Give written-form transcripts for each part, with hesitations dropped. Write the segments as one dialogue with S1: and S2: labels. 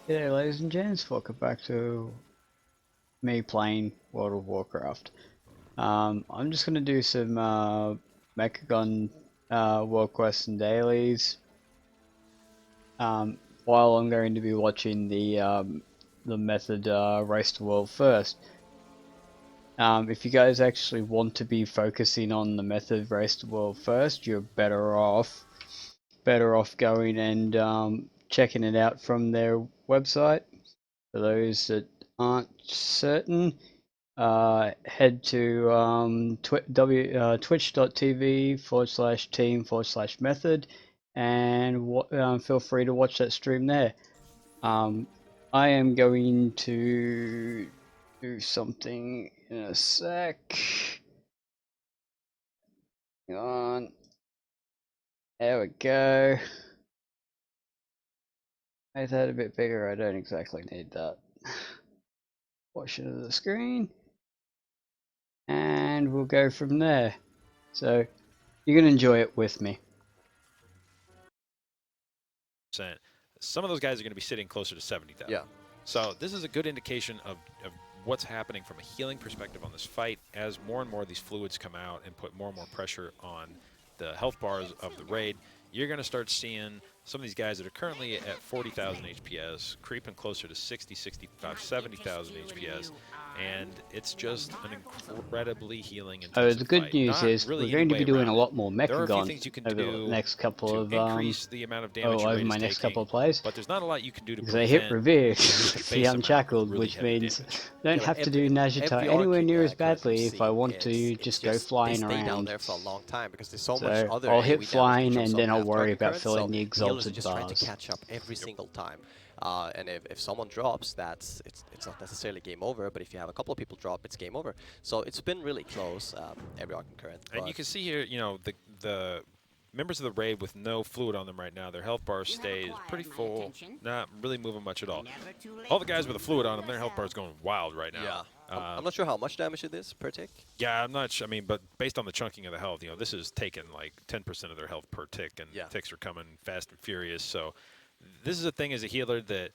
S1: G'day ladies and gents, welcome back to me playing World of Warcraft. I'm just going to do some Mechagon world quests and dailies, while I'm going to be watching the method Race to World first. If you guys actually want to be focusing on the method Race to World first, you're better off going and checking it out from their website. For those that aren't certain, head to twitch.tv/team/method and feel free to watch that stream there. I am going to do something in a sec. Hang on. There we go. Make that a bit bigger. I don't exactly need that. Portion of the screen. And we'll go from there. So you can enjoy it with me.
S2: Some of those guys are going to be sitting closer to 70,000.
S3: Yeah.
S2: So this is a good indication of what's happening from a healing perspective on this fight as more and more of these fluids come out and put more and more pressure on the health bars of the raid. You're going to start seeing some of these guys that are currently at 40,000 HPS creeping closer to 60, 65, 70,000 HPS, and it's just an incredibly healing intensive
S1: The good
S2: fight.
S1: news
S2: Not
S1: is
S2: really
S1: we're going to be doing a lot more
S2: There are a few
S1: Mechagon
S2: things you can
S1: over
S2: do
S1: the next couple
S2: to
S1: of
S2: increase the amount of damage your
S1: over
S2: raid
S1: my
S2: is
S1: next
S2: taking,
S1: couple of plays.
S2: but there's not a lot you can do to
S1: Because I hit
S2: prevent
S1: Revere,
S2: the
S1: the
S2: base
S1: Unshackled,
S2: amount of really
S1: which
S2: heavy
S1: means
S2: damage.
S1: I don't have to do Najita anywhere near as badly if I want to just go flying
S3: they stay down
S1: around.
S3: there for a long time because there's so much
S1: So
S3: other
S1: I'll
S3: AoE
S1: hit
S3: damage that
S1: flying
S3: jumps
S1: and
S3: up
S1: then I'll
S3: after
S1: worry about
S3: concurrent,
S1: filling
S3: so
S1: the
S3: healers are
S1: exalted
S3: just trying to
S1: bars.
S3: catch up every single time. And if someone drops, it's not necessarily game over, but if you have a couple of people drop, it's game over. So it's been really close, every arc concurrent.
S2: And you can see here, you know, the members of the raid with no fluid on them right now, their health bar stays pretty full, not really moving much at all. All the guys with the fluid on them, their health bar is going wild right now.
S3: Yeah. I'm not sure how much damage it is per tick.
S2: Yeah, I'm not sure. I mean, but based on the chunking of the health, you know, this is taking like 10% of their health per tick, and ticks are coming fast and furious. So this is a thing as a healer that,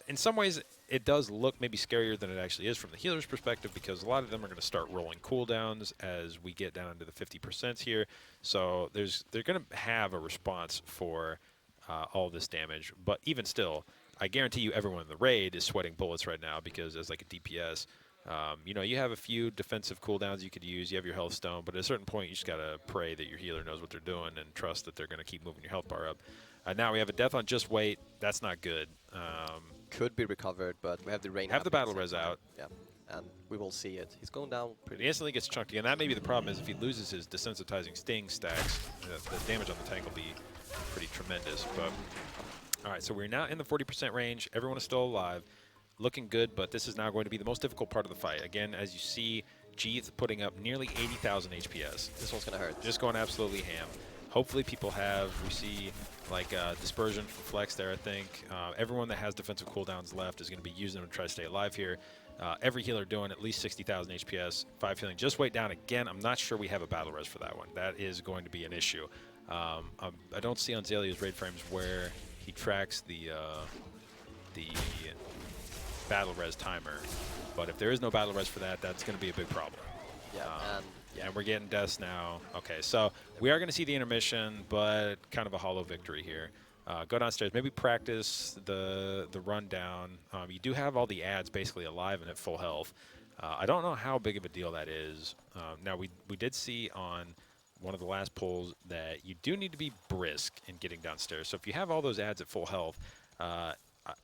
S2: in some ways, it does look maybe scarier than it actually is from the healer's perspective, because a lot of them are going to start rolling cooldowns as we get down into the 50% here. So they're going to have a response for all this damage. But even still, I guarantee you everyone in the raid is sweating bullets right now, because as like a DPS, you know, you have a few defensive cooldowns you could use. You have your health stone, but at a certain point, you just got to pray that your healer knows what they're doing and trust that they're going to keep moving your health bar up. Now we have a death on just wait. That's not good.
S3: Could be recovered, but we have the rain.
S2: Have the battle res out.
S3: Yeah, and we will see it. He's going down pretty.
S2: He instantly gets chunked again. That may be the problem, is if he loses his desensitizing sting stacks, the damage on the tank will be pretty tremendous. But all right, so we're now in the 40% range. Everyone is still alive. Looking good, but this is now going to be the most difficult part of the fight. Again, as you see, Jeeth putting up nearly 80,000 HPS.
S3: This one's going to hurt.
S2: Just going absolutely ham. Hopefully people have, we see like Dispersion from Flex there, I think. Everyone that has defensive cooldowns left is going to be using them to try to stay alive here. Every healer doing at least 60,000 HPS, 5 healing. Just wait down again. I'm not sure we have a battle res for that one. That is going to be an issue. I don't see on Zalia's raid frames where he tracks the battle res timer, but if there is no battle res for that, that's going to be a big problem.
S3: Yeah,
S2: and we're getting deaths now. Okay, so we are going to see the intermission, but kind of a hollow victory here. Go downstairs, maybe practice the rundown. You do have all the ads basically alive and at full health. I don't know how big of a deal that is. Now we did see on one of the last polls that you do need to be brisk in getting downstairs. So if you have all those ads at full health,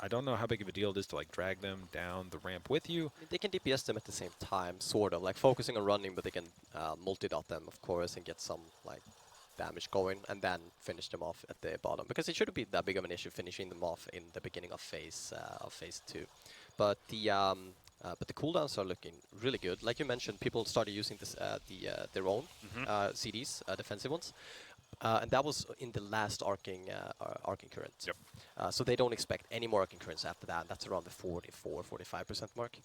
S2: I don't know how big of a deal it is to like drag them down the ramp with you.
S3: I mean, they can DPS them at the same time, sort of, like focusing on running, but they can multi-dot them, of course, and get some like damage going, and then finish them off at the bottom. Because it shouldn't be that big of an issue finishing them off in the beginning of phase 2. But the cooldowns are looking really good. Like you mentioned, people started using this their own CDs, defensive ones. And that was in the last arcing current.
S2: Yep.
S3: So they don't expect any more arcing currents after that. That's around the 44-45% mark.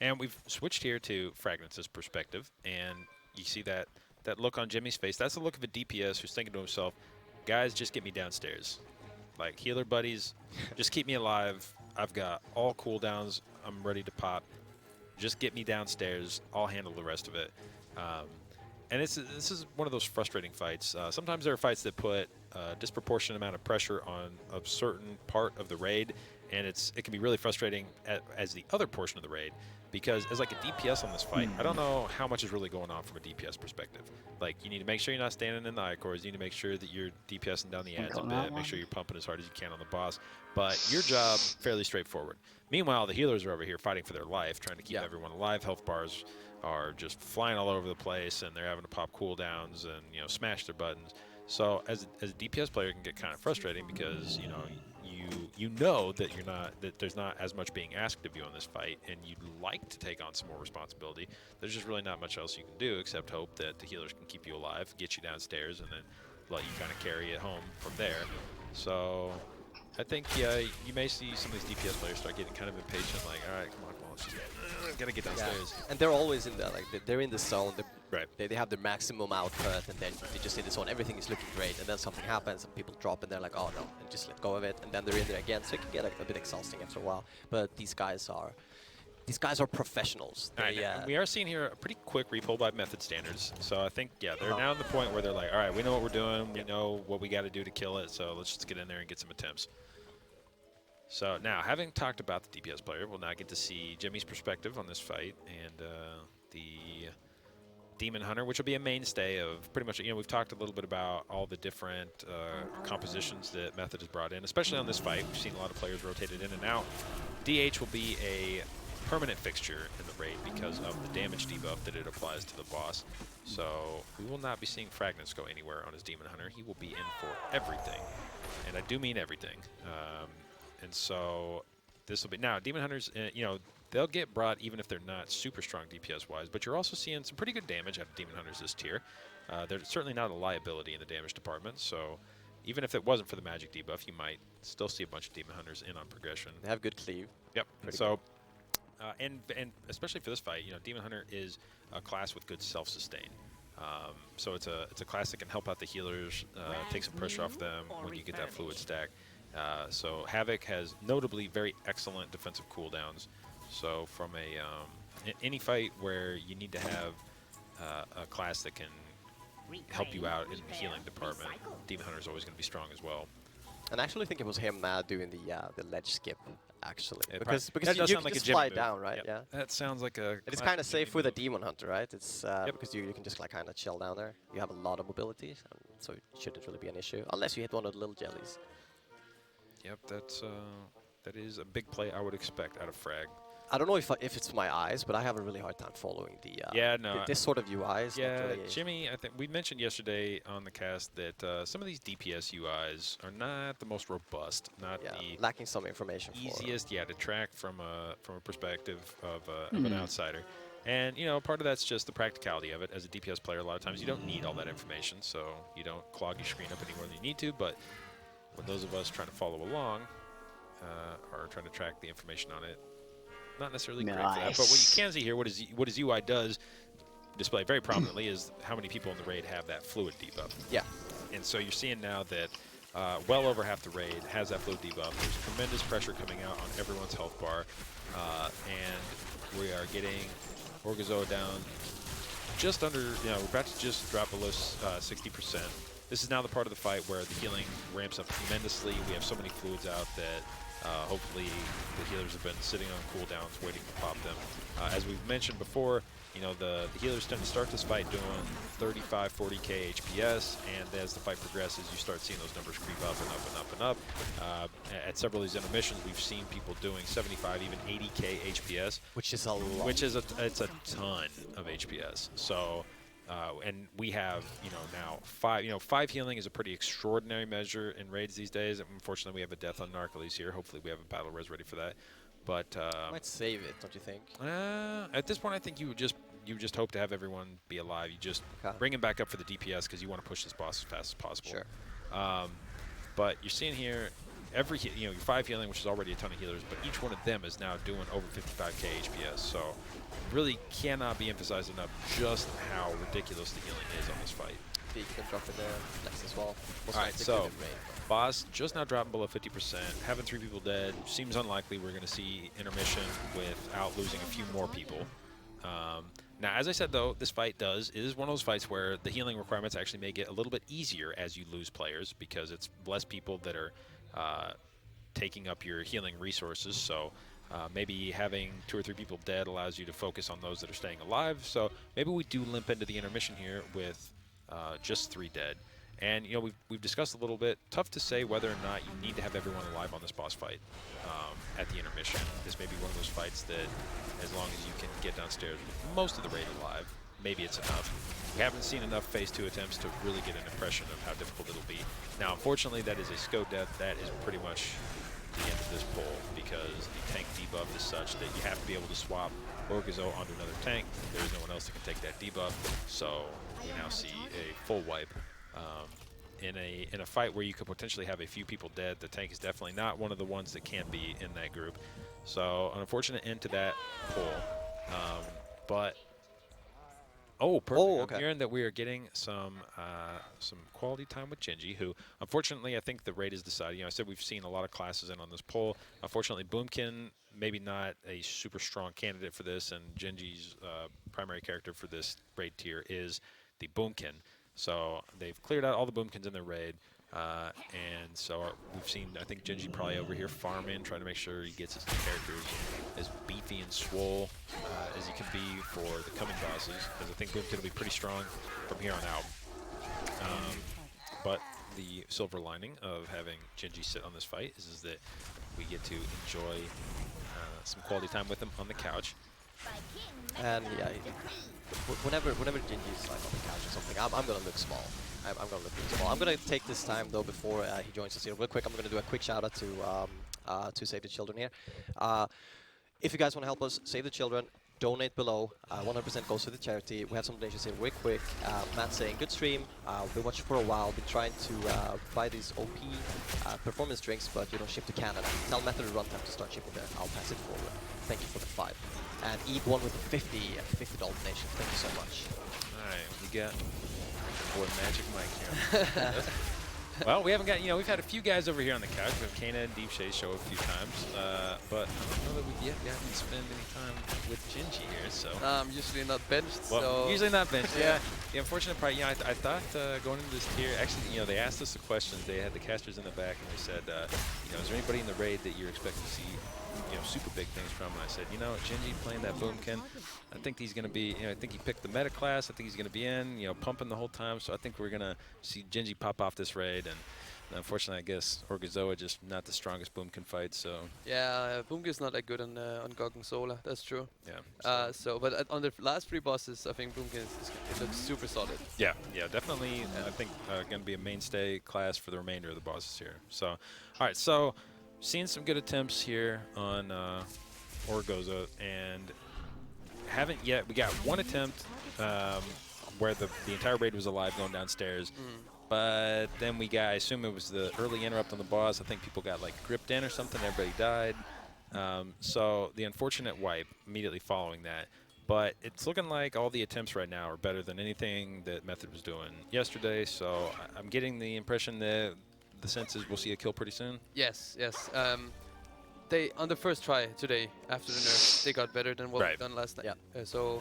S2: And we've switched here to Fragrance' perspective, and you see that look on Jimmy's face. That's the look of a DPS who's thinking to himself, guys, just get me downstairs. Like, healer buddies, just keep me alive. I've got all cooldowns. I'm ready to pop. Just get me downstairs. I'll handle the rest of it. And this is one of those frustrating fights. Sometimes there are fights that put a disproportionate amount of pressure on a certain part of the raid, and it can be really frustrating as the other portion of the raid, because as like a DPS on this fight, I don't know how much is really going on from a DPS perspective. Like, you need to make sure you're not standing in the I-cores. You need to make sure that you're DPSing down the ads a bit. Make sure you're pumping as hard as you can on the boss. But your job, fairly straightforward. Meanwhile, the healers are over here fighting for their life, trying to keep everyone alive. Health bars are just flying all over the place, and they're having to pop cooldowns and, you know, smash their buttons. So as a DPS player, it can get kind of frustrating because, you know, you know that there's not as much being asked of you on this fight, and you'd like to take on some more responsibility. There's just really not much else you can do except hope that the healers can keep you alive, get you downstairs, and then let you kind of carry it home from there. So I think, yeah, you may see some of these DPS players start getting kind of impatient, like, all right, come on, let's just gotta get downstairs.
S3: Yeah. And they're always in there, like they're in the zone.
S2: Right.
S3: They have their maximum output, and then they just in the zone. Everything is looking great, and then something happens, and people drop, and they're like, oh no, and just let go of it, and then they're in there again. So it can get a bit exhausting after a while. But these guys are professionals.
S2: We are seeing here a pretty quick repull by method standards. So I think, yeah, they're now at the point where they're like, all right, we know what we're doing. We know what we got to do to kill it. So let's just get in there and get some attempts. So now, having talked about the DPS player, we'll now get to see Jimmy's perspective on this fight, and the Demon Hunter, which will be a mainstay of pretty much, you know, we've talked a little bit about all the different compositions that Method has brought in, especially on this fight. We've seen a lot of players rotated in and out. DH will be a permanent fixture in the raid because of the damage debuff that it applies to the boss. So we will not be seeing Fragments go anywhere on his Demon Hunter. He will be in for everything, and I do mean everything. And so this will be, now Demon Hunters, you know, they'll get brought even if they're not super strong DPS-wise, but you're also seeing some pretty good damage out of Demon Hunters this tier. They're certainly not a liability in the damage department, so even if it wasn't for the magic debuff, you might still see a bunch of Demon Hunters in on progression.
S3: They have good cleave.
S2: Yep. So, and especially for this fight, you know, Demon Hunter is a class with good self-sustain. So it's a class that can help out the healers, take some pressure off them when you get that fluid stack. So Havoc has notably very excellent defensive cooldowns. So from any fight where you need to have a class that can help you out in the healing department, Demon Hunter is always going to be strong as well.
S3: And I actually think it was him doing the ledge skip, actually.
S2: Yeah,
S3: because
S2: that
S3: you can
S2: like
S3: just
S2: a
S3: fly
S2: move.
S3: down, right?
S2: Yep.
S3: Yeah.
S2: That sounds like a...
S3: It's kind of safe with a Demon Hunter, right? It's
S2: Yep.
S3: because you can just like kind of chill down there. You have a lot of mobility, so it shouldn't really be an issue. Unless you hit one of the little jellies.
S2: Yep, that is a big play I would expect out of Frag.
S3: I don't know if it's my eyes, but I have a really hard time following this sort of UI. Is
S2: Yeah,
S3: not really
S2: Jimmy, I think we mentioned yesterday on the cast that some of these DPS UIs are not the most robust, not the
S3: lacking some information.
S2: easiest, to track from a perspective of an outsider. And, you know, part of that's just the practicality of it. As a DPS player, a lot of times you don't need all that information, so you don't clog your screen up any more than you need to. But when those of us trying to follow along are trying to track the information on it, not necessarily great for that. But what you can see here, what his UI does display very prominently is how many people in the raid have that fluid debuff.
S3: Yeah.
S2: And so you're seeing now that well over half the raid has that fluid debuff. There's tremendous pressure coming out on everyone's health bar. And we are getting Orgozoa down just under, you know, we're about to just drop below 60%. This is now the part of the fight where the healing ramps up tremendously. We have so many fluids out that hopefully the healers have been sitting on cooldowns waiting to pop them. As we've mentioned before, you know, the healers tend to start this fight doing 35, 40k HPS, and as the fight progresses, you start seeing those numbers creep up and up and up and up. At several of these intermissions, we've seen people doing 75, even 80k HPS,
S3: which is a lot.
S2: Which is it's a ton of HPS. So. And we have, you know, now 5. You know, 5 healing is a pretty extraordinary measure in raids these days. Unfortunately, we have a death on Narcoles here. Hopefully, we have a battle res ready for that. But
S3: might save it, don't you think?
S2: At this point, I think you would just hope to have everyone be alive. You just bring him back up for the DPS because you want to push this boss as fast as possible.
S3: Sure.
S2: But you're seeing here every your 5 healing, which is already a ton of healers, but each one of them is now doing over 55k HPS. So really cannot be emphasized enough just how ridiculous the healing is on this fight.
S3: You can drop in there next as well.
S2: All right, so Boss just now dropping below 50%, having 3 people dead. Seems unlikely we're going to see intermission without losing a few more people. Now, as I said, though, this fight is one of those fights where the healing requirements actually make it a little bit easier as you lose players because it's less people that are taking up your healing resources. So maybe having 2 or 3 people dead allows you to focus on those that are staying alive. So maybe we do limp into the intermission here with just 3 dead. And, you know, we've discussed a little bit. Tough to say whether or not you need to have everyone alive on this boss fight at the intermission. This may be one of those fights that, as long as you can get downstairs with most of the raid alive, maybe it's enough. We haven't seen enough phase 2 attempts to really get an impression of how difficult it'll be. Now, unfortunately, that is a SCO death. That is pretty much the end of this pull because the tank debuff is such that you have to be able to swap Orgozoa onto another tank. There's no one else that can take that debuff, so we now see a full wipe. In a fight where you could potentially have a few people dead, the tank is definitely not one of the ones that can be in that group. So an unfortunate end to that pull. But perfect.
S3: Oh, okay.
S2: I'm hearing that we are getting some quality time with Genji, who unfortunately I think the raid is decided. You know, I said we've seen a lot of classes in on this poll. Unfortunately, Boomkin maybe not a super strong candidate for this, and Genji's primary character for this raid tier is the Boomkin. So they've cleared out all the Boomkins in their raid, and so we've seen, I think, Genji probably over here farming, trying to make sure he gets his characters as beefy and swole as he can be for the coming bosses, because I think Boomkin will be pretty strong from here on out. But the silver lining of having Genji sit on this fight is that we get to enjoy some quality time with him on the couch.
S3: And yeah, whenever Genji's like on the couch or something, I'm gonna look small. I'm gonna look really small. I'm gonna take this time though before he joins us here real quick. I'm gonna do a quick shout out to Save the Children here. If you guys want to help us save the children, donate below. 100% goes to the charity. We have some donations here real quick. Matt saying, good stream. Been watching for a while. Been trying to buy these OP performance drinks, but you don't ship to Canada. Tell Method of Runtime to start shipping there. I'll pass it forward. Thank you for the 5. And Eat1 with the $50 donation. Thank you so much.
S2: All right, we got boy Magic Mike here. Well, we haven't got, we've had a few guys over here on the couch. We have Kana and Deep Shade show a few times, but I don't know that we've yet gotten to spend any time with Genji here, so.
S4: Usually not benched,
S2: well,
S4: so.
S2: Usually not benched, yeah. The unfortunate part, I thought going into this tier, actually, they asked us the questions. They had the casters in the back, and they said, is there anybody in the raid that you're expecting to see, super big things from? And I said, Genji playing that Boomkin, I think he's going to be, I think he picked the meta class. I think he's going to be in, pumping the whole time. So I think we're going to see Genji pop off this raid. And unfortunately, I guess Orgozoa just not the strongest Boomkin fight. So
S4: yeah, Boomkin's not that good on Gorgonzola. That's true.
S2: Yeah.
S4: But on the last 3 bosses, I think Boomkin it looks super solid.
S2: Yeah, definitely. I think going to be a mainstay class for the remainder of the bosses here. So, all right, so. Seen some good attempts here on Orgozoa, and haven't yet. We got one attempt where the entire raid was alive going downstairs, but then we got, I assume it was the early interrupt on the boss. I think people got like gripped in or something. Everybody died. So the unfortunate wipe immediately following that. But it's looking like all the attempts right now are better than anything that Method was doing yesterday. So I'm getting the impression that the sense is we'll see a kill pretty soon.
S4: Yes. They on the first try today after the nerf, they got better than what we've done last night.
S3: Yeah.
S4: So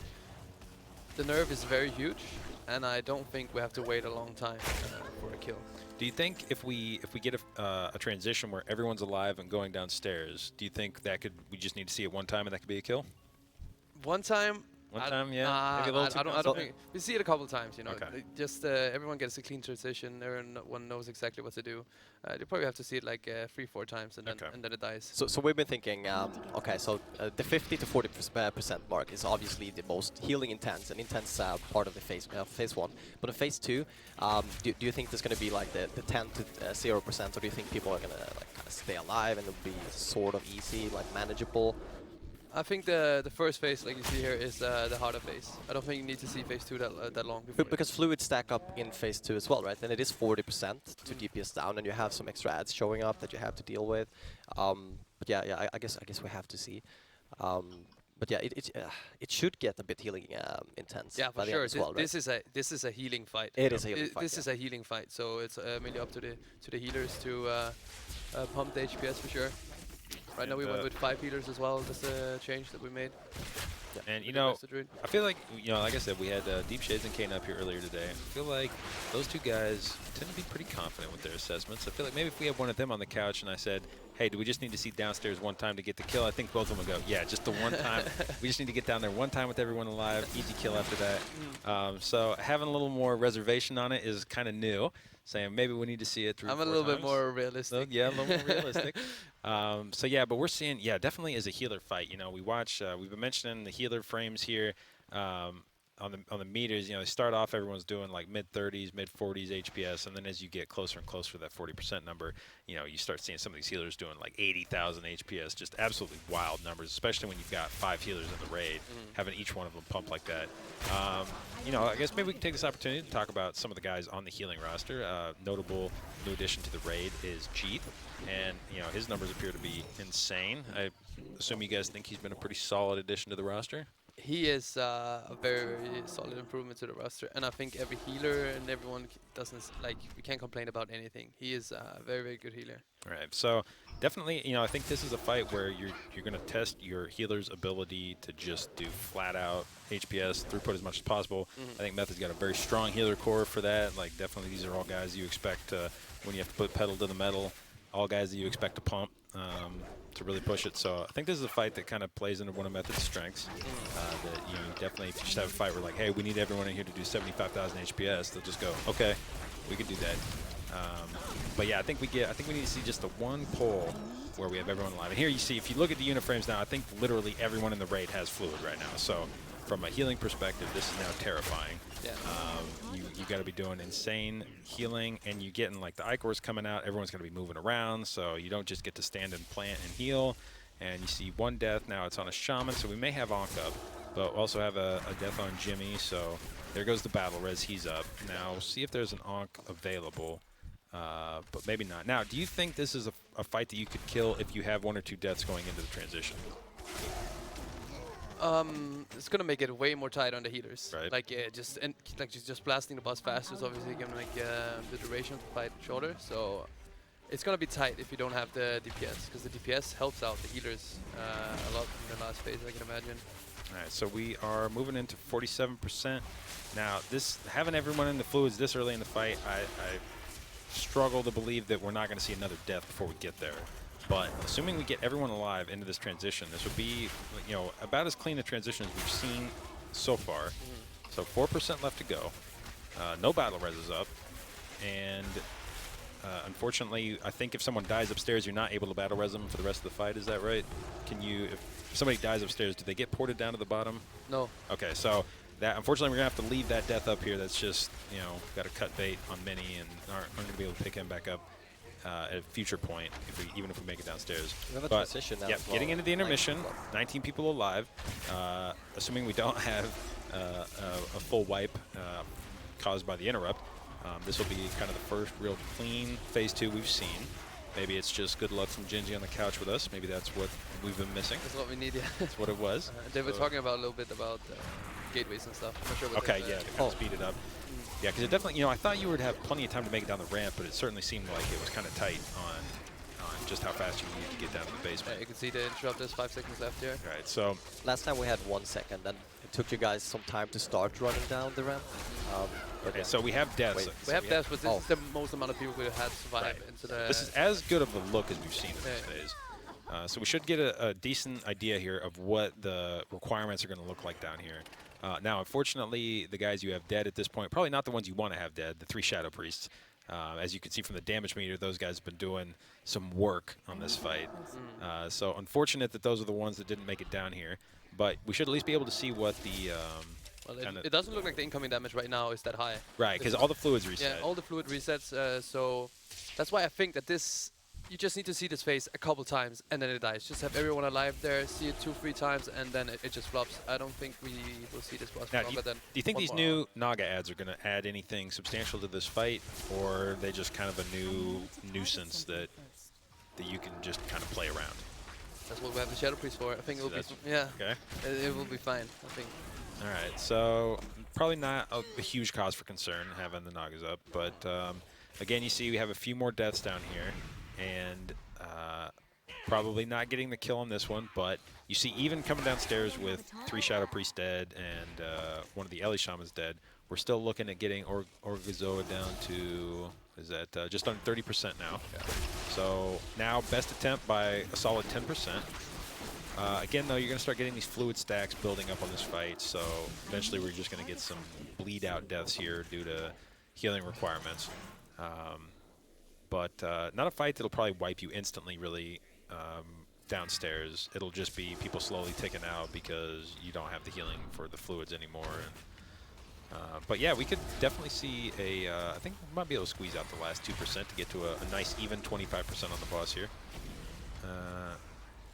S4: the nerf is very huge, and I don't think we have to wait a long time for a kill.
S2: Do you think if we get a transition where everyone's alive and going downstairs, do you think that we just need to see it one time and that could be a kill?
S4: One time.
S2: One time, yeah. Maybe a little
S4: I don't think we see it a couple times.
S2: Okay.
S4: Just everyone gets a clean transition. Everyone knows exactly what to do. You probably have to see it like 3-4 times, and then it dies.
S3: So we've been thinking, okay, so the 50 to 40% mark is obviously the most healing intense part of the phase 1. But in phase 2, do you think there's going to be like the 10 to 0%, or do you think people are going to like kind of stay alive and it'll be sort of easy, like manageable?
S4: I think the first phase, like you see here, is the harder phase. I don't think you need to see phase 2 that long before.
S3: Because fluids stack up in phase 2 as well, right? And it is 40% to DPS down, and you have some extra ads showing up that you have to deal with. But yeah, I guess we have to see. But yeah, it should get a bit healing intense.
S4: Yeah, for
S3: by the
S4: sure.
S3: end as well, right?
S4: This is a healing fight.
S3: It is a healing fight.
S4: This is a healing fight. So it's mainly up to the healers to pump the HPS for sure. Right now we went with 5 healers as well. That's a change that we made.
S2: And you know, I feel like, you know, like I said, we had Deep Shades and Kane up here earlier today. I feel like those two guys tend to be pretty confident with their assessments. I feel like maybe if we had one of them on the couch and I said, hey, do we just need to see downstairs one time to get the kill? I think both of them would go, yeah, just the one time. We just need to get down there one time with everyone alive, easy kill after that. So having a little more reservation on it is kind of new. Saying maybe we need to see it 3 or 4
S4: I'm a little bit more realistic.
S2: Yeah, a little more realistic. So yeah, but we're seeing, yeah, definitely is a healer fight. You know, we watch, we've been mentioning the healer frames here on the meters. You know, they start off, everyone's doing like mid-30s, mid-40s HPS, and then as you get closer and closer to that 40% number, you know, you start seeing some of these healers doing like 80,000 HPS, just absolutely wild numbers, especially when you've got 5 healers in the raid, having each one of them pump like that. You know, I guess maybe we can take this opportunity to talk about some of the guys on the healing roster. Notable new addition to the raid is Jeet, and you know, his numbers appear to be insane. I assume you guys think he's been a pretty solid addition to the roster?
S4: He is a very, very solid improvement to the roster, and I think every healer and everyone doesn't we can't complain about anything. He is a very, very good healer.
S2: All right, so definitely, you know, I think this is a fight where you're going to test your healer's ability to just do flat out HPS throughput as much as possible. I think Method's got a very strong healer core for that. Like, definitely, these are all guys you expect when you have to put pedal to the metal. All guys that you expect to pump to really push it. So I think this is a fight that kind of plays into one of Method's strengths. That, you know, definitely, if you just have a fight where like, hey, we need everyone in here to do 75,000 HPS, they'll just go, okay, we can do that. But yeah, I think we need to see just the one pull where we have everyone alive. And here you see, if you look at the unit frames now, I think literally everyone in the raid has fluid right now. So from a healing perspective, this is now terrifying.
S4: Yeah.
S2: You got to be doing insane healing, and you getting like the Icors coming out. Everyone's going to be moving around, so you don't just get to stand and plant and heal. And you see one death now. It's on a shaman, so we may have Ankh up, but we'll also have a death on Jimmy. So there goes the battle res. He's up. Now we'll see if there's an Ankh available, but maybe not. Now, do you think this is a fight that you could kill if you have 1 or 2 deaths going into the transition?
S4: It's gonna make it way more tight on the healers.
S2: Right.
S4: Like just blasting the boss faster is obviously gonna make the duration of the fight shorter. So it's gonna be tight if you don't have the DPS, because the DPS helps out the healers a lot in the last phase, I can imagine.
S2: All right, so we are moving into 47%. Now, having everyone in the fluids this early in the fight, I struggle to believe that we're not going to see another death before we get there. But assuming we get everyone alive into this transition, this would be, you know, about as clean a transition as we've seen so far. So 4% left to go. No battle res is up, and unfortunately, I think if someone dies upstairs, you're not able to battle res them for the rest of the fight. Is that right? Can you, if somebody dies upstairs, do they get ported down to the bottom?
S4: No.
S2: Okay, so that, unfortunately, we're gonna have to leave that death up here. That's just, you know, got to cut bait on Mini and aren't gonna be able to pick him back up at a future point, even if we make it downstairs.
S3: We have a transition now.
S2: Yeah, getting into the intermission, 19 people alive. Assuming we don't have a full wipe caused by the interrupt, this will be kind of the first real clean phase 2 we've seen. Maybe it's just good luck from Gingy on the couch with us. Maybe that's what we've been missing.
S4: That's what we need, yeah.
S2: That's what it was.
S4: They were talking about a little bit about gateways and stuff. I'm not sure what
S2: okay, yeah, to kind of speed it up. Yeah, because it definitely, you know, I thought you would have plenty of time to make it down the ramp, but it certainly seemed like it was kind of tight on just how fast you needed to get down to the basement.
S4: Yeah, you can see the interrupt, there's 5 seconds left here.
S2: All right, so
S3: last time we had 1 second, and it took you guys some time to start running down the ramp.
S2: okay, so we have deaths.
S4: We have deaths, but this is the most amount of people we had survive into the...
S2: This is as good of a look as we've seen in this phase. So we should get a decent idea here of what the requirements are going to look like down here. Now, unfortunately, the guys you have dead at this point, probably not the ones you want to have dead, the 3 Shadow Priests. As you can see from the damage meter, those guys have been doing some work on this fight. So unfortunate that those are the ones that didn't make it down here. But we should at least be able to see what the...
S4: well, it doesn't look like the incoming damage right now is that high.
S2: Right, because all the fluids reset.
S4: Yeah, all the fluid resets. So that's why I think that this... You just need to see this phase a couple times, and then it dies. Just have everyone alive there, see it 2-3 times, and then it just flops. I don't think we will see this boss for longer than...
S2: Do you think these new Naga ads are going to add anything substantial to this fight, or are they just kind of a new nuisance that you can just kind of play around?
S4: That's what we have the Shadow Priest for. I think
S2: So
S4: it'll be
S2: okay.
S4: it will be fine. I think.
S2: All right, so probably not a huge cause for concern having the Nagas up, but again, you see we have a few more deaths down here, and probably not getting the kill on this one, but you see even coming downstairs with 3 Shadow Priests dead and one of the Ellie Shamans dead, we're still looking at getting Orgozoa down to, is that just under 30% now.
S4: Yeah.
S2: So now best attempt by a solid 10%. Again, though, you're going to start getting these fluid stacks building up on this fight, so eventually we're just going to get some bleed-out deaths here due to healing requirements. But not a fight that'll probably wipe you instantly, really, downstairs. It'll just be people slowly ticking out because you don't have the healing for the fluids anymore. And, but yeah, we could definitely see a, I think we might be able to squeeze out the last 2% to get to a nice even 25% on the boss here.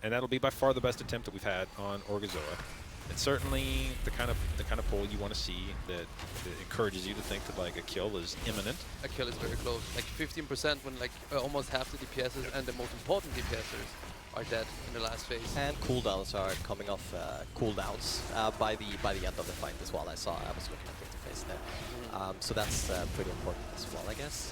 S2: And that'll be by far the best attempt that we've had on Orgozoa. It's certainly the kind of pull you want to see that encourages you to think that like a kill is imminent.
S4: A kill is very close. Like 15% when like almost half the DPSs and the most important DPSers are dead in the last phase.
S3: And cooldowns are coming off cooldowns by the end of the fight as well. I was looking at the interface there. So that's pretty important as well, I guess.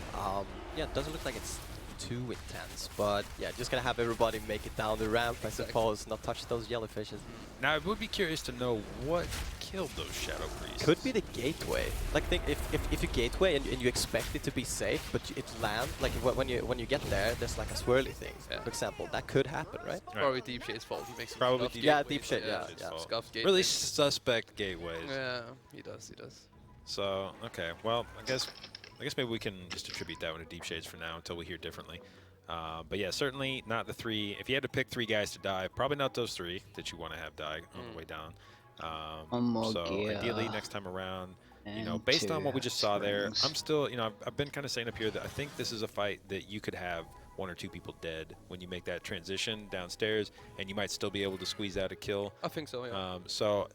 S3: Yeah, it doesn't look like it's too intense, but yeah, just gonna have everybody make it down the ramp, I suppose, not touch those jellyfishes.
S2: Now, I would be curious to know what killed those Shadow Priests.
S3: Could be the gateway. Like, think if you gateway and you expect it to be safe, but it lands like when you get there, there's like a swirly thing.
S4: Yeah.
S3: For example, that could happen, right?
S4: Probably Deep Shade's fault. He makes
S2: Probably
S3: Deep Shade, yeah.
S4: Scuffed gateway.
S2: Really suspect gateways.
S4: Yeah, he does.
S2: So okay, well, I guess maybe we can just attribute that one to Deep Shades for now until we hear differently. But yeah, certainly not the 3. If you had to pick 3 guys to die, probably not those 3 that you want to have die on the way down. So ideally next time around, you know, based on what we just saw there, I'm still, you know, I've been kind of saying up here that I think this is a fight that you could have 1 or 2 people dead when you make that transition downstairs, and you might still be able to squeeze out a kill.
S4: I think so, yeah.
S2: So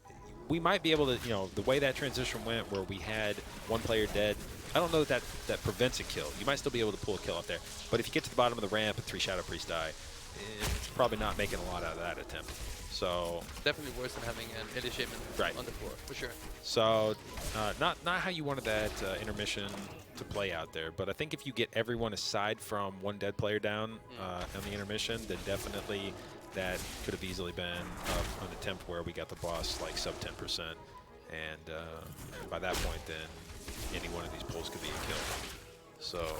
S2: we might be able to, you know, the way that transition went where we had 1 player dead, I don't know that prevents a kill. You might still be able to pull a kill out there. But if you get to the bottom of the ramp and 3 Shadow Priests die, it's probably not making a lot out of that attempt. So
S4: definitely worse than having an Ellie Shaman on the floor, for sure.
S2: So not how you wanted that intermission to play out there. But I think if you get everyone aside from 1 dead player down on the intermission, then definitely that could have easily been an attempt where we got the boss like sub 10%. And by that point, then any one of these pulls could be a kill. So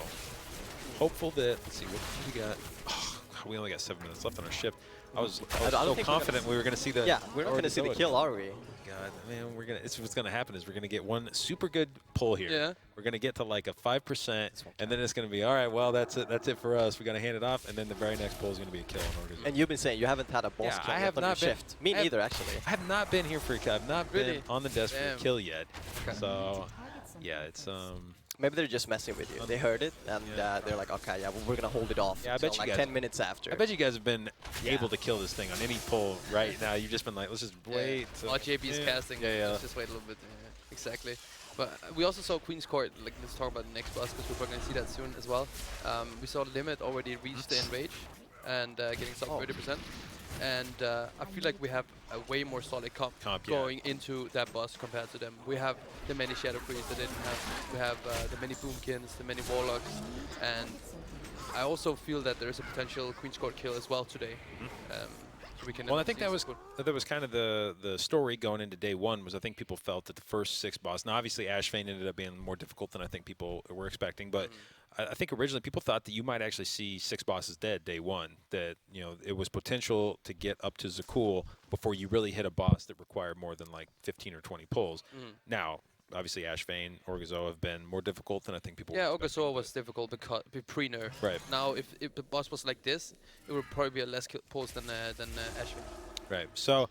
S2: hopeful that, let's see, what we got? Oh, we only got 7 minutes left on our shift. I was so confident we were going to see the.
S3: Yeah, we're not going to see the kill, are we?
S2: God, man, we're gonna. It's what's going to happen is we're going to get 1 super good pull here.
S4: Yeah.
S2: We're going to get to like a 5%, and then it's going to be all right. Well, that's it. That's it for us. We got to hand it off, and then the very next pull is going to be a kill on Orgozoa.
S3: And you've been saying you haven't had a boss kill
S2: I have
S3: on
S2: not
S3: your
S2: been,
S3: shift. Me neither, actually.
S2: I have not been here for a kill. I've not been on the desk for a kill yet.
S4: Okay.
S2: So, yeah, it's
S3: Maybe they're just messing with you. They heard it, and they're like, okay, yeah, well, we're going to hold it off until like 10 minutes after.
S2: I bet you guys have been able to kill this thing on any pull right now. You've just been like, let's just wait.
S4: So JB's casting. Let's just wait a little bit. Exactly. But we also saw Queen's Court. Like, let's talk about the next boss because we're probably going to see that soon as well. We saw Limit already reach the Enrage and getting sub 30%. And I feel like we have a way more solid comp going into that boss compared to them. We have the many Shadow Priests that didn't have. We have the many Boomkins, the many Warlocks, and I also feel that there is a potential Queen's Court kill as well today. So we can.
S2: Well, I think that was kind of the story going into day 1 was I think people felt that the first 6 bosses. Now, obviously, Ashvane ended up being more difficult than I think people were expecting, but. I think originally people thought that you might actually see 6 bosses dead day 1. That, you know, it was potential to get up to Zakul before you really hit a boss that required more than like 15 or 20 pulls. Now, obviously, Ashvane, Orgozoa have been more difficult than I think people.
S4: Yeah, Orgozoa was difficult because pre-nerf.
S2: Right.
S4: Now, if the boss was like this, it would probably be a less pulls than Ashvane.
S2: Right. So.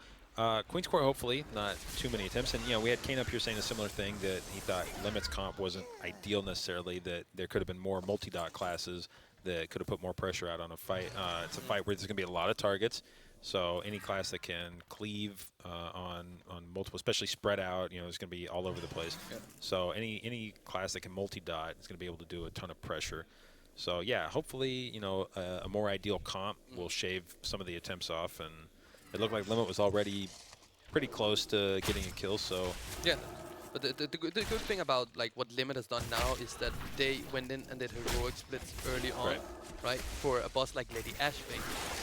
S2: Queen's Court, hopefully, not too many attempts. And, you know, we had Kane up here saying a similar thing, that he thought Limits comp wasn't ideal necessarily, that there could have been more multi-dot classes that could have put more pressure out on a fight. It's a fight where there's going to be a lot of targets. So any class that can cleave on multiple, especially spread out, you know, is going to be all over the place. Yeah. So any class that can multi-dot is going to be able to do a ton of pressure. So yeah, hopefully, you know, a more ideal comp will shave some of the attempts off, and it looked like Limit was already pretty close to getting a kill, so
S4: Yeah. But the good thing about like what Limit has done now is that they went in and did heroic splits early on, right? For a boss like Lady Ashbane.